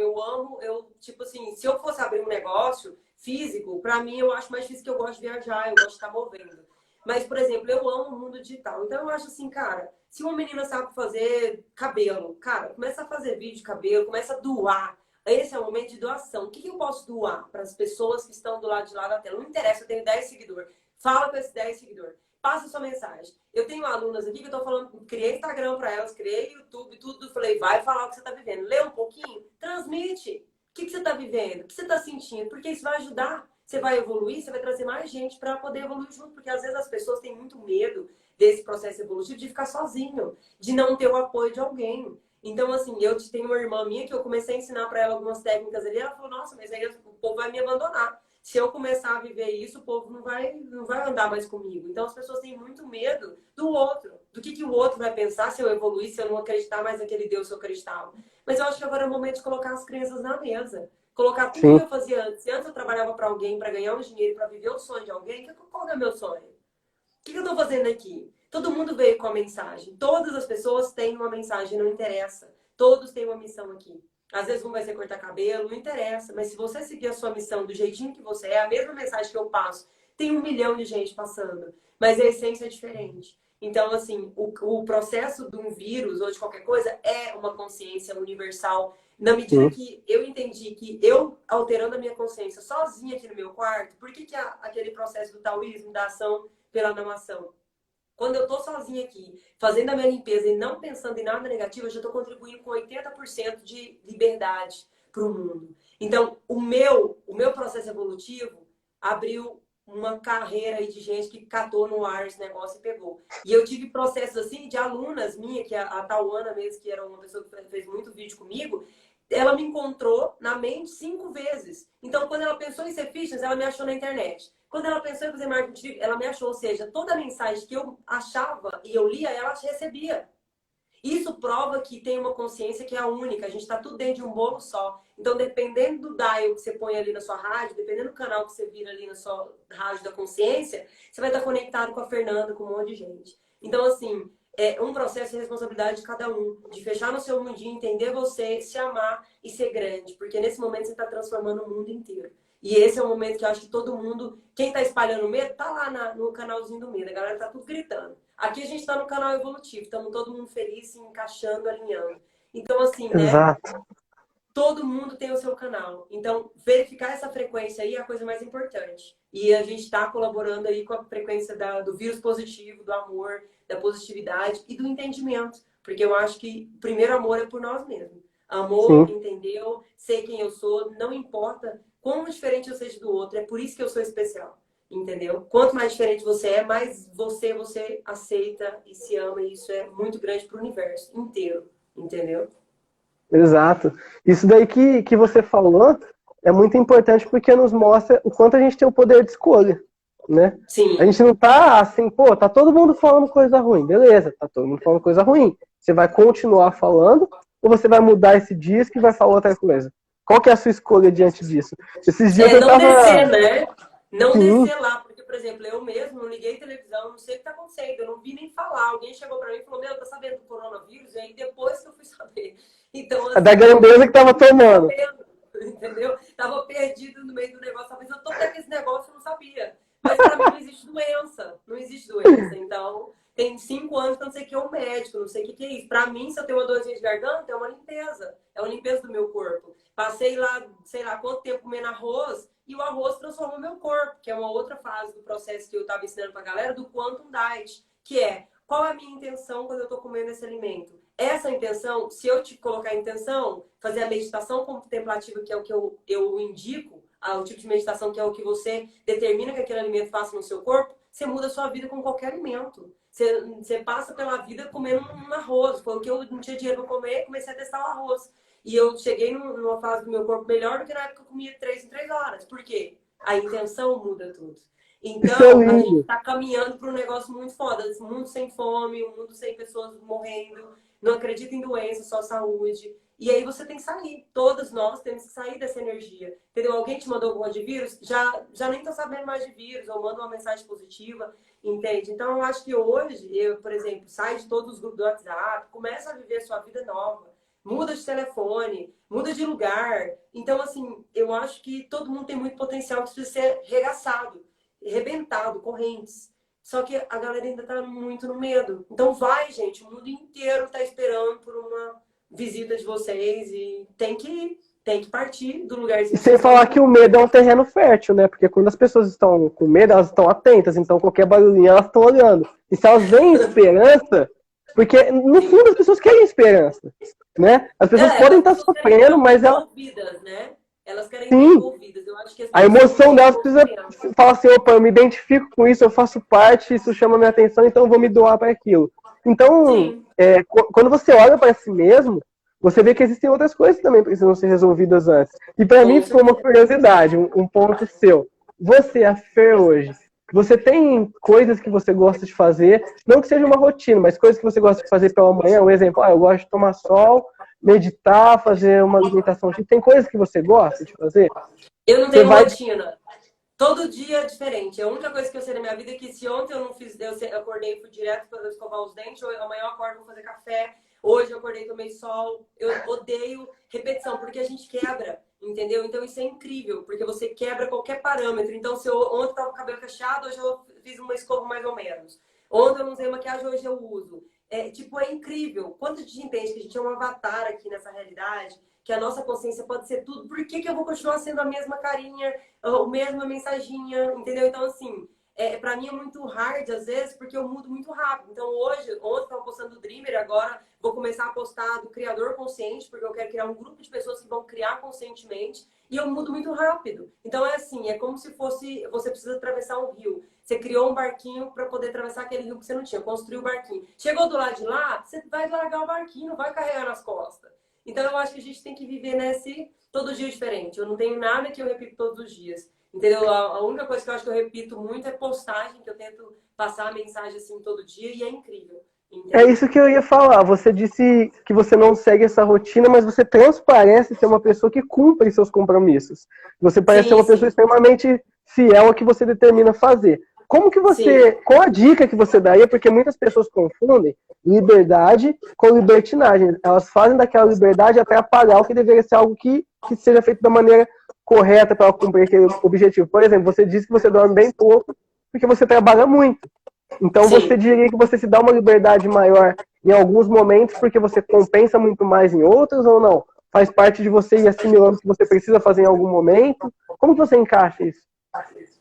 tipo assim, se eu fosse abrir um negócio físico, para mim eu acho mais difícil que eu gosto de viajar, eu gosto de estar movendo. Mas, por exemplo, eu amo o mundo digital. Então, eu acho assim, cara, se uma menina sabe fazer cabelo, cara, começa a fazer vídeo de cabelo, começa a doar. Esse é o momento de doação. O que eu posso doar para as pessoas que estão do lado de lá da tela? Não interessa, eu tenho 10 seguidores. Fala com esses 10 seguidores. Passa sua mensagem. Eu tenho alunas aqui que eu tô falando, criei Instagram para elas, criei YouTube, tudo. Falei, vai falar o que você tá vivendo. Lê um pouquinho, transmite. O que você tá vivendo? O que você tá sentindo? Porque isso vai ajudar. Você vai evoluir, você vai trazer mais gente para poder evoluir junto. Porque às vezes as pessoas têm muito medo desse processo evolutivo de ficar sozinho, de não ter o apoio de alguém. Então, assim, eu tenho uma irmã minha que eu comecei a ensinar para ela algumas técnicas ali. Ela falou, nossa, mas aí o povo vai me abandonar. Se eu começar a viver isso, o povo não vai andar mais comigo. Então, as pessoas têm muito medo do outro. Do que o outro vai pensar se eu evoluir, se eu não acreditar mais naquele Deus que eu acreditava. Mas eu acho que agora é o momento de colocar as crenças na mesa. Colocar tudo que Sim, eu fazia antes. Se antes eu trabalhava para alguém, para ganhar um dinheiro, para viver o sonho de alguém, qual é o meu sonho? O que eu estou fazendo aqui? Todo mundo veio com a mensagem. Todas as pessoas têm uma mensagem, não interessa. Todos têm uma missão aqui. Às vezes um vai ser cortar cabelo, não interessa. Mas se você seguir a sua missão do jeitinho que você é, a mesma mensagem que eu passo, tem 1 milhão de gente passando. Mas a essência é diferente. Então, assim, o processo de um vírus ou de qualquer coisa é uma consciência universal. Na medida sim. que eu entendi que eu, alterando a minha consciência sozinha aqui no meu quarto, por que aquele processo do taoísmo, da ação pela não ação? Quando eu tô sozinha aqui, fazendo a minha limpeza e não pensando em nada negativo, eu já estou contribuindo com 80% de liberdade para o mundo. Então, o meu processo evolutivo abriu uma carreira aí de gente que catou no ar esse negócio e pegou. E eu tive processos assim de alunas minha, que a Tauana mesmo, que era uma pessoa que fez muito vídeo comigo, ela me encontrou na mente 5 vezes. Então, quando ela pensou em ser fitness, ela me achou na internet. Quando ela pensou em fazer marketing, ela me achou. Ou seja, toda a mensagem que eu achava e eu lia, ela recebia. Isso prova que tem uma consciência que é a única. A gente está tudo dentro de um bolo só. Então, dependendo do dial que você põe ali na sua rádio, dependendo do canal que você vira ali na sua rádio da consciência, você vai estar conectado com a Fernanda, com um monte de gente. Então, assim, é um processo de responsabilidade de cada um. De fechar no seu mundinho, entender você, se amar e ser grande. Porque nesse momento você está transformando o mundo inteiro. E esse é o momento que eu acho que todo mundo, quem está espalhando medo, tá lá no canalzinho do medo. A galera tá tudo gritando. Aqui a gente está no canal evolutivo, estamos todo mundo feliz, se encaixando, alinhando. Então, assim, né? Exato. Todo mundo tem o seu canal. Então, verificar essa frequência aí é a coisa mais importante. E a gente está colaborando aí com a frequência do vírus positivo, do amor, da positividade e do entendimento. Porque eu acho que o primeiro amor é por nós mesmos. Amor, Sim. entendeu? Sei quem eu sou, não importa quão diferente eu seja do outro. É por isso que eu sou especial. Entendeu? Quanto mais diferente você é, mais você aceita e se ama. E isso é muito grande para o universo inteiro. Entendeu? Exato. Isso daí que você falou é muito importante porque nos mostra o quanto a gente tem o poder de escolha, né? A Sim. gente não tá assim, pô, tá todo mundo falando coisa ruim. Beleza, tá todo mundo falando coisa ruim. Você vai continuar falando ou você vai mudar esse disco e vai falar outra coisa? Qual que é a sua escolha diante disso? Esses dias É eu não tava... descer, né? Não Sim, descer lá, porque, por exemplo, eu mesmo não liguei televisão, não sei o que tá acontecendo, eu não vi nem falar. Alguém chegou pra mim e falou: Meu, tá sabendo do coronavírus? E aí depois que eu fui saber. Então, é da assim, eu grandeza que tava tomando. sabendo, entendeu? Tava perdido no meio do negócio, talvez eu tô até com esse negócio, eu não sabia. Mas pra mim não existe doença, não existe doença. Então, tem 5 anos que eu não sei o que é um médico, não sei o que é isso. Pra mim, se eu tenho uma dorzinha de garganta, é uma limpeza do meu corpo. Passei lá, sei lá quanto tempo comendo arroz, e o arroz transformou meu corpo, que é uma outra fase do processo que eu estava ensinando para a galera do Quantum Diet, que é qual é a minha intenção quando eu estou comendo esse alimento. Essa intenção, se eu te colocar a intenção, fazer a meditação contemplativa, que é o que eu indico, o tipo de meditação que é o que você determina que aquele alimento faça no seu corpo, você muda a sua vida com qualquer alimento. Você passa pela vida comendo um arroz. Foi o que eu não tinha dinheiro para comer, comecei a testar o arroz. E eu cheguei numa fase do meu corpo melhor do que na época que eu comia 3 em 3 horas. Por quê? A intenção muda tudo. Isso é Então, a gente lindo. está caminhando para um negócio muito foda. Um mundo sem fome, um mundo sem pessoas morrendo, não acredita em doença, só saúde. E aí você tem que sair. Todos nós temos que sair dessa energia. Entendeu? Alguém te mandou alguma de vírus, já nem tá sabendo mais de vírus, ou manda uma mensagem positiva, entende? Então, eu acho que hoje, eu, por exemplo, saio de todos os grupos do WhatsApp, começa a viver a sua vida nova. Muda de telefone, muda de lugar. Então, assim, eu acho que todo mundo tem muito potencial que precisa ser regaçado, rebentado, correntes. Só que a galera ainda tá muito no medo. Então vai, gente, o mundo inteiro tá esperando por uma visita de vocês e tem que partir do E lugarzinho que sem vocês falar estão. que o medo é um terreno fértil, né? Porque quando as pessoas estão com medo, elas estão atentas. Então, qualquer barulhinho, elas estão olhando. E se elas veem esperança, porque no Sim. fundo as pessoas querem esperança, né? As pessoas podem As estar pessoas querem ser sofrendo, mas elas, envolvidas, né? Elas querem ser sim, envolvidas. Eu acho que as a pessoas não emoção têm delas precisa envolvimento. falar assim, opa, eu me identifico com isso, eu faço parte, isso chama minha atenção, então eu vou me doar para aquilo. Então, Sim, quando você olha para si mesmo, você vê que existem outras coisas também que precisam ser resolvidas antes. E para mim com ficou uma certeza. curiosidade, um ponto seu. Você, a Fer, hoje, você tem coisas que você gosta de fazer, não que seja uma rotina, mas coisas que você gosta de fazer pela manhã, um exemplo, eu gosto de tomar sol, meditar, fazer uma alimentação. Tem coisas que você gosta de fazer? Eu não Você tenho vai. rotina. Todo dia é diferente. A única coisa que eu sei na minha vida é que se ontem eu não fiz, eu acordei e fui direto para escovar os dentes, ou amanhã eu acordo e vou fazer café, hoje eu acordei e tomei sol. Eu odeio repetição, porque a gente quebra, entendeu? Então isso é incrível, porque você quebra qualquer parâmetro. Então, se eu ontem eu tava com o cabelo cacheado, hoje eu fiz uma escova mais ou menos. Ontem eu não usei maquiagem, hoje eu uso. É incrível. Quando a gente entende que a gente é um avatar aqui nessa realidade, que a nossa consciência pode ser tudo, por que eu vou continuar sendo a mesma carinha, a mesma mensaginha, entendeu? Então, assim, pra mim é muito hard às vezes, porque eu mudo muito rápido. Então, ontem eu tava postando do Dreamer, agora vou começar a postar do Criador Consciente, porque eu quero criar um grupo de pessoas que vão criar conscientemente, e eu mudo muito rápido. Então, é assim, é como se fosse, você precisa atravessar um rio. Você criou um barquinho para poder atravessar aquele rio que você não tinha, construiu o barquinho. Chegou do lado de lá, você vai largar o barquinho, não vai carregar nas costas. Então, eu acho que a gente tem que viver nesse todo dia diferente. Eu não tenho nada que eu repito todos os dias. Entendeu? A única coisa que eu acho que eu repito muito é postagem, que eu tento passar a mensagem assim todo dia e é incrível. É Entende? isso que eu ia falar. Você disse que você não segue essa rotina, mas você transparece ser uma pessoa que cumpre seus compromissos. Você parece ser Sim, uma pessoa sim, extremamente fiel ao que você determina fazer. Como que sim. você, qual a dica que você daria? Porque muitas pessoas confundem liberdade com libertinagem. Elas fazem daquela liberdade até apagar o que deveria ser algo que seja feito da maneira correta para cumprir aquele objetivo. Por exemplo, você disse que você dorme bem pouco porque você trabalha muito. Então você Sim. diria que você se dá uma liberdade maior em alguns momentos porque você compensa muito mais em outros ou não? Faz parte de você ir assimilando que você precisa fazer em algum momento? Como que você encaixa isso?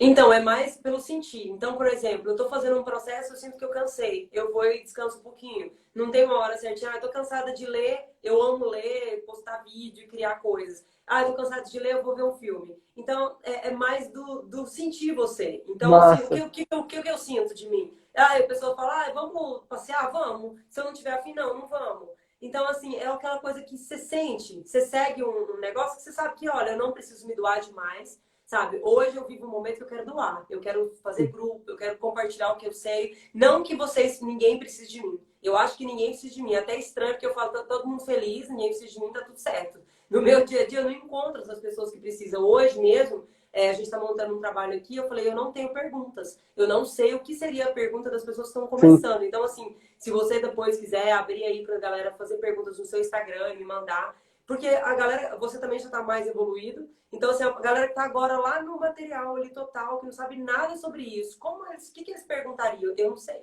Então, é mais pelo sentir. Então, por exemplo, eu tô fazendo um processo, eu sinto que eu cansei. Eu vou e descanso um pouquinho. Não tem uma hora certinha. Ah, eu tô cansada de ler, eu amo ler, postar vídeo, criar coisas. Ah, eu tô cansada de ler, eu vou ver um filme. Então, é mais do sentir você. Então, assim, Massa. o que eu sinto de mim? Ah, a pessoa fala, ah, vamos passear? Vamos. Se eu não tiver afim, não, não vamos. Então, assim, é aquela coisa que você sente. Você segue um negócio que você sabe que, olha, eu não preciso me doar demais. Sabe, hoje eu vivo um momento que eu quero doar, eu quero fazer grupo, eu quero compartilhar o que eu sei. Não que ninguém precise de mim. Eu acho que ninguém precisa de mim. Até estranho, porque eu falo, tá todo mundo feliz, ninguém precisa de mim, tá tudo certo. No meu dia a dia eu não encontro essas pessoas que precisam. Hoje mesmo, a gente está montando um trabalho aqui, eu falei, eu não tenho perguntas. Eu não sei o que seria a pergunta das pessoas que estão Sim. começando. Então, assim, se você depois quiser abrir aí pra galera fazer perguntas no seu Instagram e me mandar. Porque a galera, você também já está mais evoluído. Então, assim, a galera que tá agora lá no material ali total, que não sabe nada sobre isso, o que eles perguntariam? Eu não sei.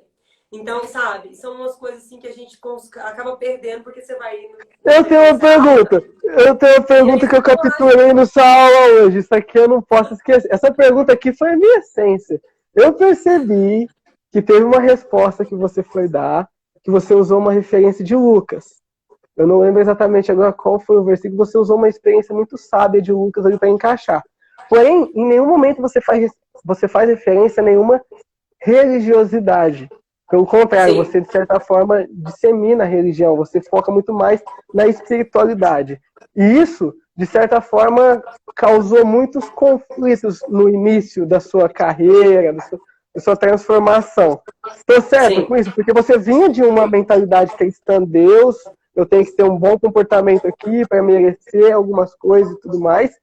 Então, sabe, são umas coisas assim que a gente acaba perdendo porque você vai indo na Eu tenho uma frequência alta pergunta. Eu tenho uma e aí pergunta que você eu capturei no sua aula hoje. Isso aqui eu não posso esquecer. Essa pergunta aqui foi a minha essência. Eu percebi que teve uma resposta que você foi dar, que você usou uma referência de Lucas. Eu não lembro exatamente agora qual foi o versículo. Você usou uma experiência muito sábia de Lucas ali para encaixar. Porém, em nenhum momento você faz referência a nenhuma religiosidade. Pelo contrário, Sim, você, de certa forma, dissemina a religião, você foca muito mais na espiritualidade. E isso, de certa forma, causou muitos conflitos no início da sua carreira, da sua transformação. Estou certo Sim. com isso? Porque você vinha de uma mentalidade cristã, Deus, eu tenho que ter um bom comportamento aqui para merecer algumas coisas e tudo mais.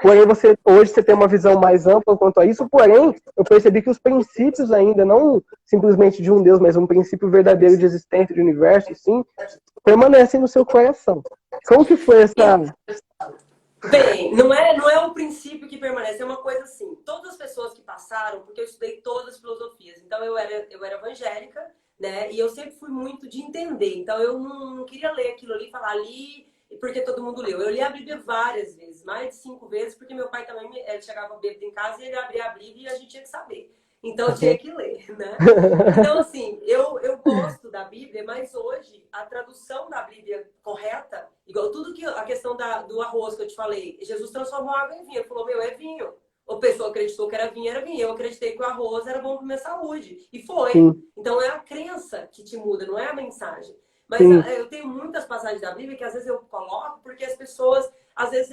Porém, hoje você tem uma visão mais ampla quanto a isso. Porém, eu percebi que os princípios ainda, não simplesmente de um Deus, mas um princípio verdadeiro de existência, de universo, sim, permanecem no seu coração. Como que foi essa... Bem, não é o princípio que permanece, é uma coisa assim. Todas as pessoas que passaram, porque eu estudei todas as filosofias, então eu era evangélica, né? E eu sempre fui muito de entender. Então eu não queria ler aquilo ali, falar ali, porque todo mundo leu. Eu li a Bíblia várias vezes, mais de 5 vezes, porque meu pai também ele chegava bêbado em casa e ele abria a Bíblia e a gente tinha que saber. Então eu tinha que ler, né? Então, assim, eu gosto da Bíblia, mas hoje a tradução da Bíblia correta, igual tudo que a questão do arroz que eu te falei, Jesus transformou água em vinho. Ele falou, meu, é vinho. A pessoa acreditou que era vinho, era vinho. Eu acreditei que o arroz era bom para minha saúde. E foi. Sim. Então é a crença que te muda, não é a mensagem. Mas Sim. eu tenho muitas passagens da Bíblia que às vezes eu coloco porque as pessoas às vezes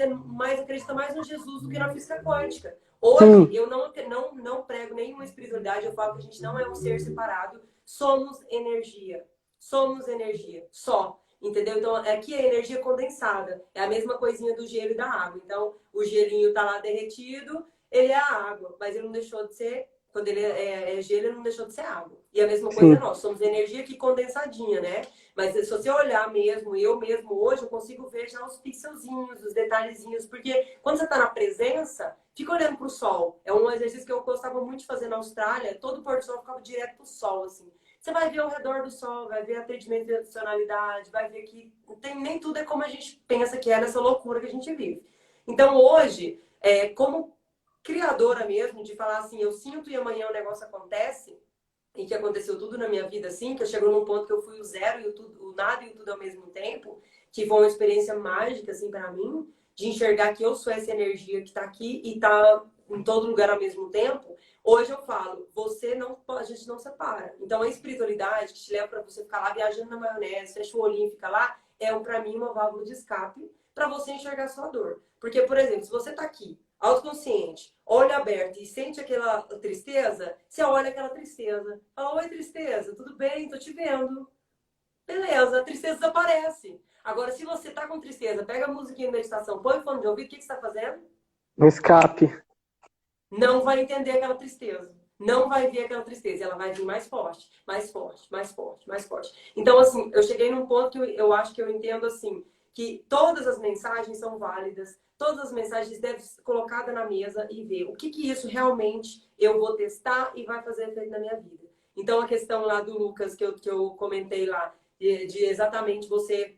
acreditam mais no Jesus do que na física quântica. Hoje, Sim. eu não prego nenhuma espiritualidade, eu falo que a gente não é um ser separado, somos energia. Somos energia, só. Entendeu? Então, aqui é energia condensada. É a mesma coisinha do gelo e da água. Então, o gelinho tá lá derretido, ele é a água, mas ele não deixou de ser, quando ele é gelo, ele não deixou de ser água. E a mesma coisa é Sim. nós, somos energia aqui condensadinha, né? Mas se você olhar mesmo, eu mesmo hoje, eu consigo ver já os pixelzinhos, os detalhezinhos, porque quando você está na presença, fica olhando para o sol. É um exercício que eu gostava muito de fazer na Austrália, todo pôr do sol ficava direto para o sol, assim. Você vai ver ao redor do sol, vai ver atendimento de adicionalidade, vai ver que nem tudo é como a gente pensa que é nessa loucura que a gente vive. Então hoje, como criadora mesmo, de falar assim, eu sinto e amanhã o negócio acontece, e que aconteceu tudo na minha vida assim, que eu chegou num ponto que eu fui o zero e o nada e o tudo ao mesmo tempo, que foi uma experiência mágica assim para mim, de enxergar que eu sou essa energia que está aqui e está em todo lugar ao mesmo tempo. Hoje eu falo, a gente não separa. Então a espiritualidade que te leva para você ficar lá viajando na maionese, fecha o olhinho e fica lá, para mim uma válvula de escape para você enxergar a sua dor. Porque, por exemplo, se você está aqui autoconsciente, olho aberto e sente aquela tristeza, você olha aquela tristeza. Fala, oi tristeza, tudo bem? Tô te vendo. Beleza, a tristeza desaparece. Agora, se você tá com tristeza, pega a musiquinha de meditação, põe o fone de ouvido, o que você tá fazendo? Um escape. Não vai entender aquela tristeza. Não vai ver aquela tristeza. Ela vai vir mais forte, mais forte, mais forte, mais forte. Então, assim, eu cheguei num ponto que eu acho que eu entendo, assim, que todas as mensagens são válidas, todas as mensagens devem ser colocadas na mesa e ver o que isso realmente eu vou testar e vai fazer efeito na minha vida. Então, a questão lá do Lucas, que eu comentei lá, de exatamente você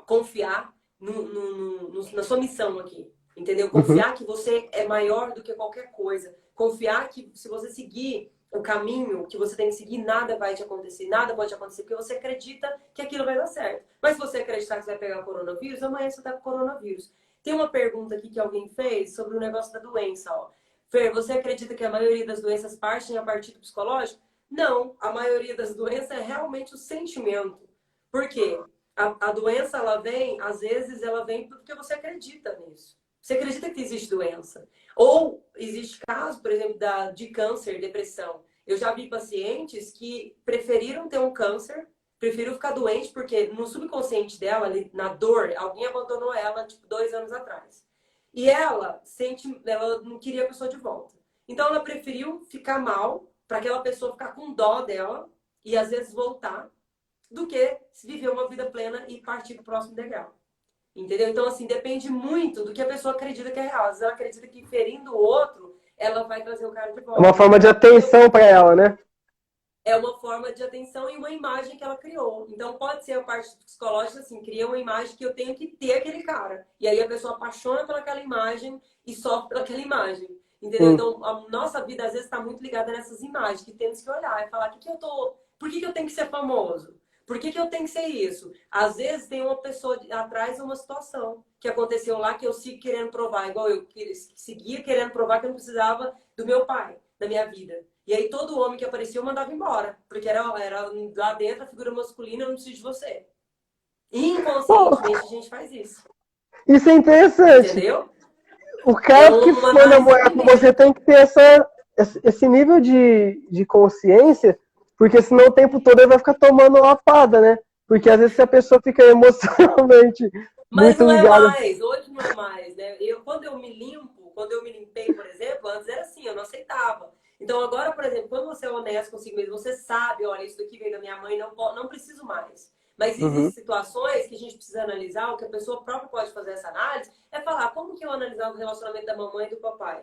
confiar na sua missão aqui. Entendeu? Uhum. Confiar que você é maior do que qualquer coisa. Confiar que se você seguir o caminho que você tem que seguir, nada vai te acontecer, nada pode acontecer, porque você acredita que aquilo vai dar certo. Mas se você acreditar que você vai pegar o coronavírus, amanhã você tá com o coronavírus. Tem uma pergunta aqui que alguém fez sobre o negócio da doença, ó. Fer, você acredita que a maioria das doenças partem a partir do psicológico? Não, a maioria das doenças é realmente o sentimento. Por quê? A doença, ela vem, às vezes, ela vem porque você acredita nisso. Você acredita que existe doença? Ou existe caso, por exemplo, de câncer, depressão. Eu já vi pacientes que preferiram ter um câncer, preferiram ficar doente, porque no subconsciente dela, ali, na dor, alguém abandonou ela, tipo, 2 anos atrás. E ela não queria a pessoa de volta. Então ela preferiu ficar mal, para aquela pessoa ficar com dó dela, e às vezes voltar, do que viver uma vida plena e partir para o próximo degrau. Entendeu? Então, assim, depende muito do que a pessoa acredita que é real. Às vezes ela acredita que ferindo o outro, ela vai trazer o cara de É uma volta. forma de atenção para ela, né? É uma forma de atenção e uma imagem que ela criou. Então, pode ser a parte psicológica, assim, cria uma imagem que eu tenho que ter aquele cara. E aí a pessoa apaixona pelaquela imagem e sofre pelaquela imagem. Entendeu? Sim. Então, a nossa vida, às vezes, está muito ligada nessas imagens que temos que olhar e falar, por que eu tenho que ser famoso? Por que eu tenho que ser isso? Às vezes tem uma pessoa atrás de uma situação que aconteceu lá que eu sigo querendo provar, igual eu seguia querendo provar que eu não precisava do meu pai, da minha vida. E aí todo homem que aparecia eu mandava embora, porque era lá dentro a figura masculina, eu não preciso de você. Bom, Inconscientemente a gente faz isso. Isso é interessante. entendeu? O É cara que uma for análise namorar com clínica. você tem que ter esse nível de consciência, porque senão o tempo todo ele vai ficar tomando lapada, né? Porque às vezes se a pessoa fica emocionalmente Mas muito não é ligada. mais, hoje não é mais, né? Quando eu me limpo, quando eu me limpei, por exemplo, antes era assim, eu não aceitava. Então agora, por exemplo, quando você é honesto consigo mesmo, você sabe, olha, isso daqui veio da minha mãe, não preciso mais. Mas existem Uhum. situações que a gente precisa analisar, o que a pessoa própria pode fazer essa análise, é falar como que eu analisava o relacionamento da mamãe e do papai.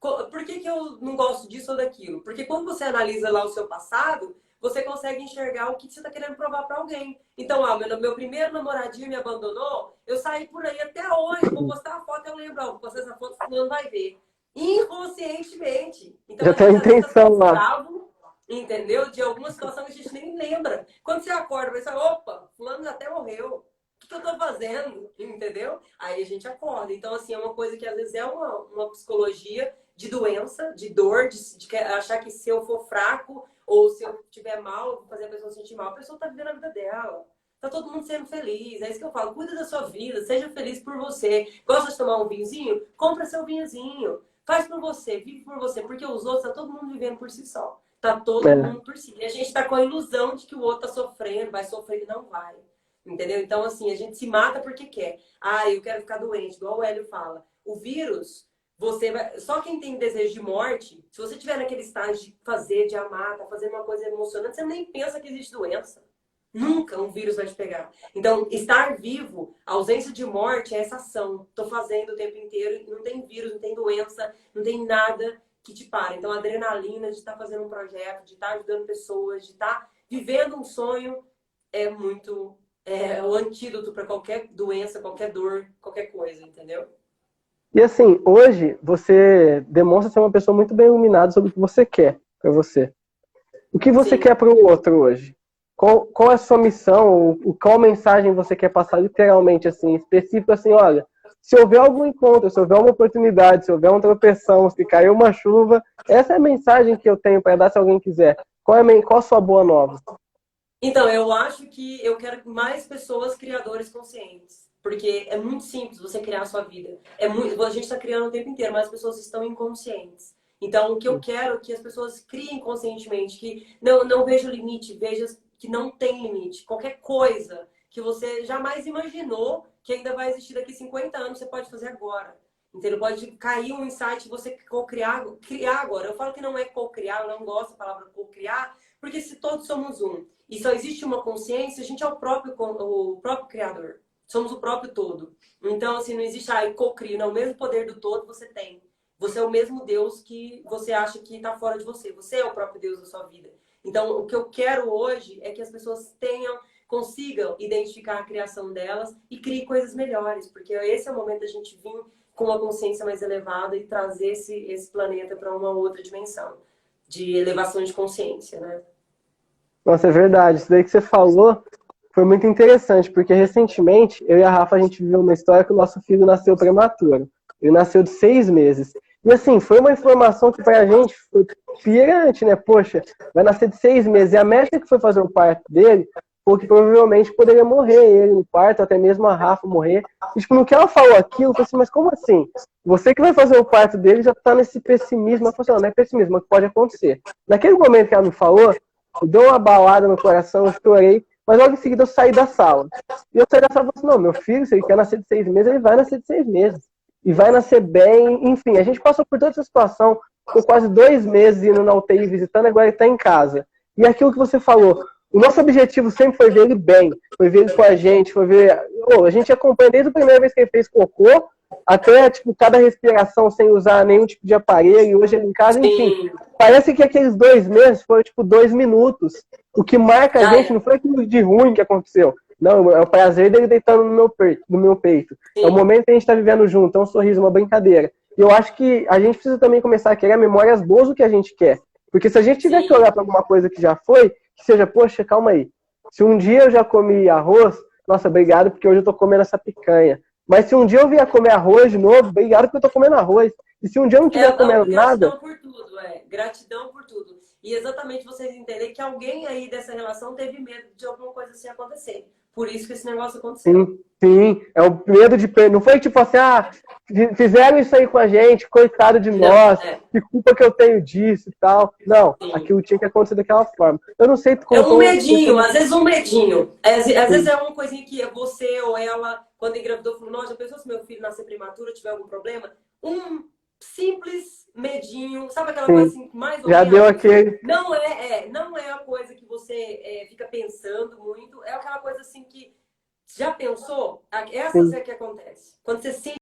Por que eu não gosto disso ou daquilo? Porque quando você analisa lá o seu passado, você consegue enxergar o que você está querendo provar para alguém. Então, meu primeiro namoradinho me abandonou, eu saí por aí até hoje, vou postar a foto, eu lembro, vou postar essa foto, fulano vai ver. Inconscientemente. Então, Já a tem a gente às vezes está intenção tão lá. bravo, entendeu? De alguma situação que a gente nem lembra. Quando você acorda, você fala, opa, fulano até morreu. O que eu tô fazendo? Entendeu? Aí a gente acorda. Então, assim, é uma coisa que às vezes é uma psicologia de doença, de dor, de achar que se eu for fraco ou se eu tiver mal, vou fazer a pessoa se sentir mal. A pessoa tá vivendo a vida dela. Tá todo mundo sendo feliz. É isso que eu falo. Cuida da sua vida. Seja feliz por você. Gosta de tomar um vinhozinho? Compra seu vinhozinho. Faz por você. Vive por você. Porque os outros, tá todo mundo vivendo por si só. Tá todo É. mundo por si. E a gente tá com a ilusão de que o outro tá sofrendo, vai sofrer e não vai. Entendeu? Então, assim, a gente se mata porque quer. Ah, eu quero ficar doente, igual o Hélio fala. O vírus, você vai. Só quem tem desejo de morte, se você tiver naquele estágio de fazer, de amar, tá fazendo uma coisa emocionante, você nem pensa que existe doença. Nunca um vírus vai te pegar. Então, estar vivo, a ausência de morte é essa ação. Tô fazendo o tempo inteiro, não tem vírus, não tem doença, não tem nada que te pare. Então, a adrenalina de estar fazendo um projeto, de estar ajudando pessoas, de estar vivendo um sonho é muito o antídoto para qualquer doença, qualquer dor, qualquer coisa, entendeu? E assim, hoje você demonstra ser uma pessoa muito bem iluminada sobre o que você quer para você. O que você Sim. quer para o outro hoje? Qual é a sua missão? Qual mensagem você quer passar literalmente, assim, específico, assim, olha, se houver algum encontro, se houver uma oportunidade, se houver uma tropeção, se cair uma chuva, essa é a mensagem que eu tenho para dar se alguém quiser. Qual a sua boa nova? Então, eu acho que eu quero mais pessoas criadores conscientes. Porque é muito simples você criar a sua vida. A gente está criando o tempo inteiro, mas as pessoas estão inconscientes. Então, o que eu quero é que as pessoas criem conscientemente, que não veja o limite, veja que não tem limite. Qualquer coisa que você jamais imaginou que ainda vai existir daqui 50 anos, você pode fazer agora. Entendeu? Pode cair um insight, você criar agora. Eu falo que não é co-criar, eu não gosto da palavra co-criar, porque se todos somos um e só existe uma consciência, a gente é o próprio criador. Somos o próprio todo. Então, assim, não existe, co-crio, não. O mesmo poder do todo você tem. Você é o mesmo Deus que você acha que está fora de você. Você é o próprio Deus da sua vida. Então, o que eu quero hoje é que as pessoas consigam identificar a criação delas e criem coisas melhores, porque esse é o momento da gente vir com uma consciência mais elevada e trazer esse planeta para uma outra dimensão de elevação de consciência, né? Nossa, é verdade. Isso daí que você falou foi muito interessante, porque recentemente eu e a Rafa a gente viu uma história que o nosso filho nasceu prematuro. Ele nasceu de 6 meses. E assim, foi uma informação que pra gente foi pirante, né? Poxa, vai nascer de 6 meses. E a médica que foi fazer o parto dele falou que provavelmente poderia morrer ele no parto, até mesmo a Rafa morrer. E, tipo, no que ela falou aquilo, eu falei assim, mas como assim? Você que vai fazer o parto dele já tá nesse pessimismo. Ela falou assim, não é pessimismo, é o que pode acontecer. Naquele momento que ela me falou, me deu uma balada no coração, eu chorei, mas logo em seguida eu saí da sala. E eu saí da sala e falei assim, não, meu filho, se ele quer nascer de 6 meses, ele vai nascer de 6 meses. E vai nascer bem, enfim, a gente passou por toda essa situação, ficou quase 2 meses indo na UTI visitando, agora ele está em casa. E aquilo que você falou, o nosso objetivo sempre foi ver ele bem, foi ver ele com a gente, foi ver. Oh, a gente acompanha desde a primeira vez que ele fez cocô, até tipo, cada respiração sem usar nenhum tipo de aparelho, e hoje ele em casa, enfim. Sim. Parece que aqueles 2 meses foram tipo 2 minutos. O que marca a Ah, gente é. não foi aquilo de ruim que aconteceu. Não, é o prazer dele deitando no meu peito. No meu peito. É o Sim. momento que a gente está vivendo junto, é um sorriso, uma brincadeira. E eu acho que a gente precisa também começar a criar memórias boas do que a gente quer. Porque se a gente tiver que Sim. olhar para alguma coisa que já foi, que seja, poxa, calma aí. Se um dia eu já comi arroz, nossa, obrigado porque hoje eu tô comendo essa picanha. Mas se um dia eu vier comer arroz de novo, obrigado porque eu tô comendo arroz. E se um dia eu não estiver comendo nada, Gratidão por tudo, gratidão por tudo. E exatamente vocês entenderem que alguém aí dessa relação teve medo de alguma coisa assim acontecer. por isso que esse negócio aconteceu. Sim, sim. É o medo de perder. Não foi tipo assim, fizeram isso aí com a gente, coitado de nós, que culpa que eu tenho disso e tal. Não, Sim. aquilo tinha que acontecer daquela forma. Eu não sei como. É um medinho, às vezes um medinho. Às vezes é uma coisinha que você ou ela, quando engravidou, falou: nossa, já pensou se meu filho nascer prematuro, tiver algum problema? Um simples medinho, sabe aquela coisa assim, mais ou já menos? deu aquele. Não é a coisa que você fica pensando muito, é aquela coisa assim que já pensou? Essas é que acontece. Quando você sente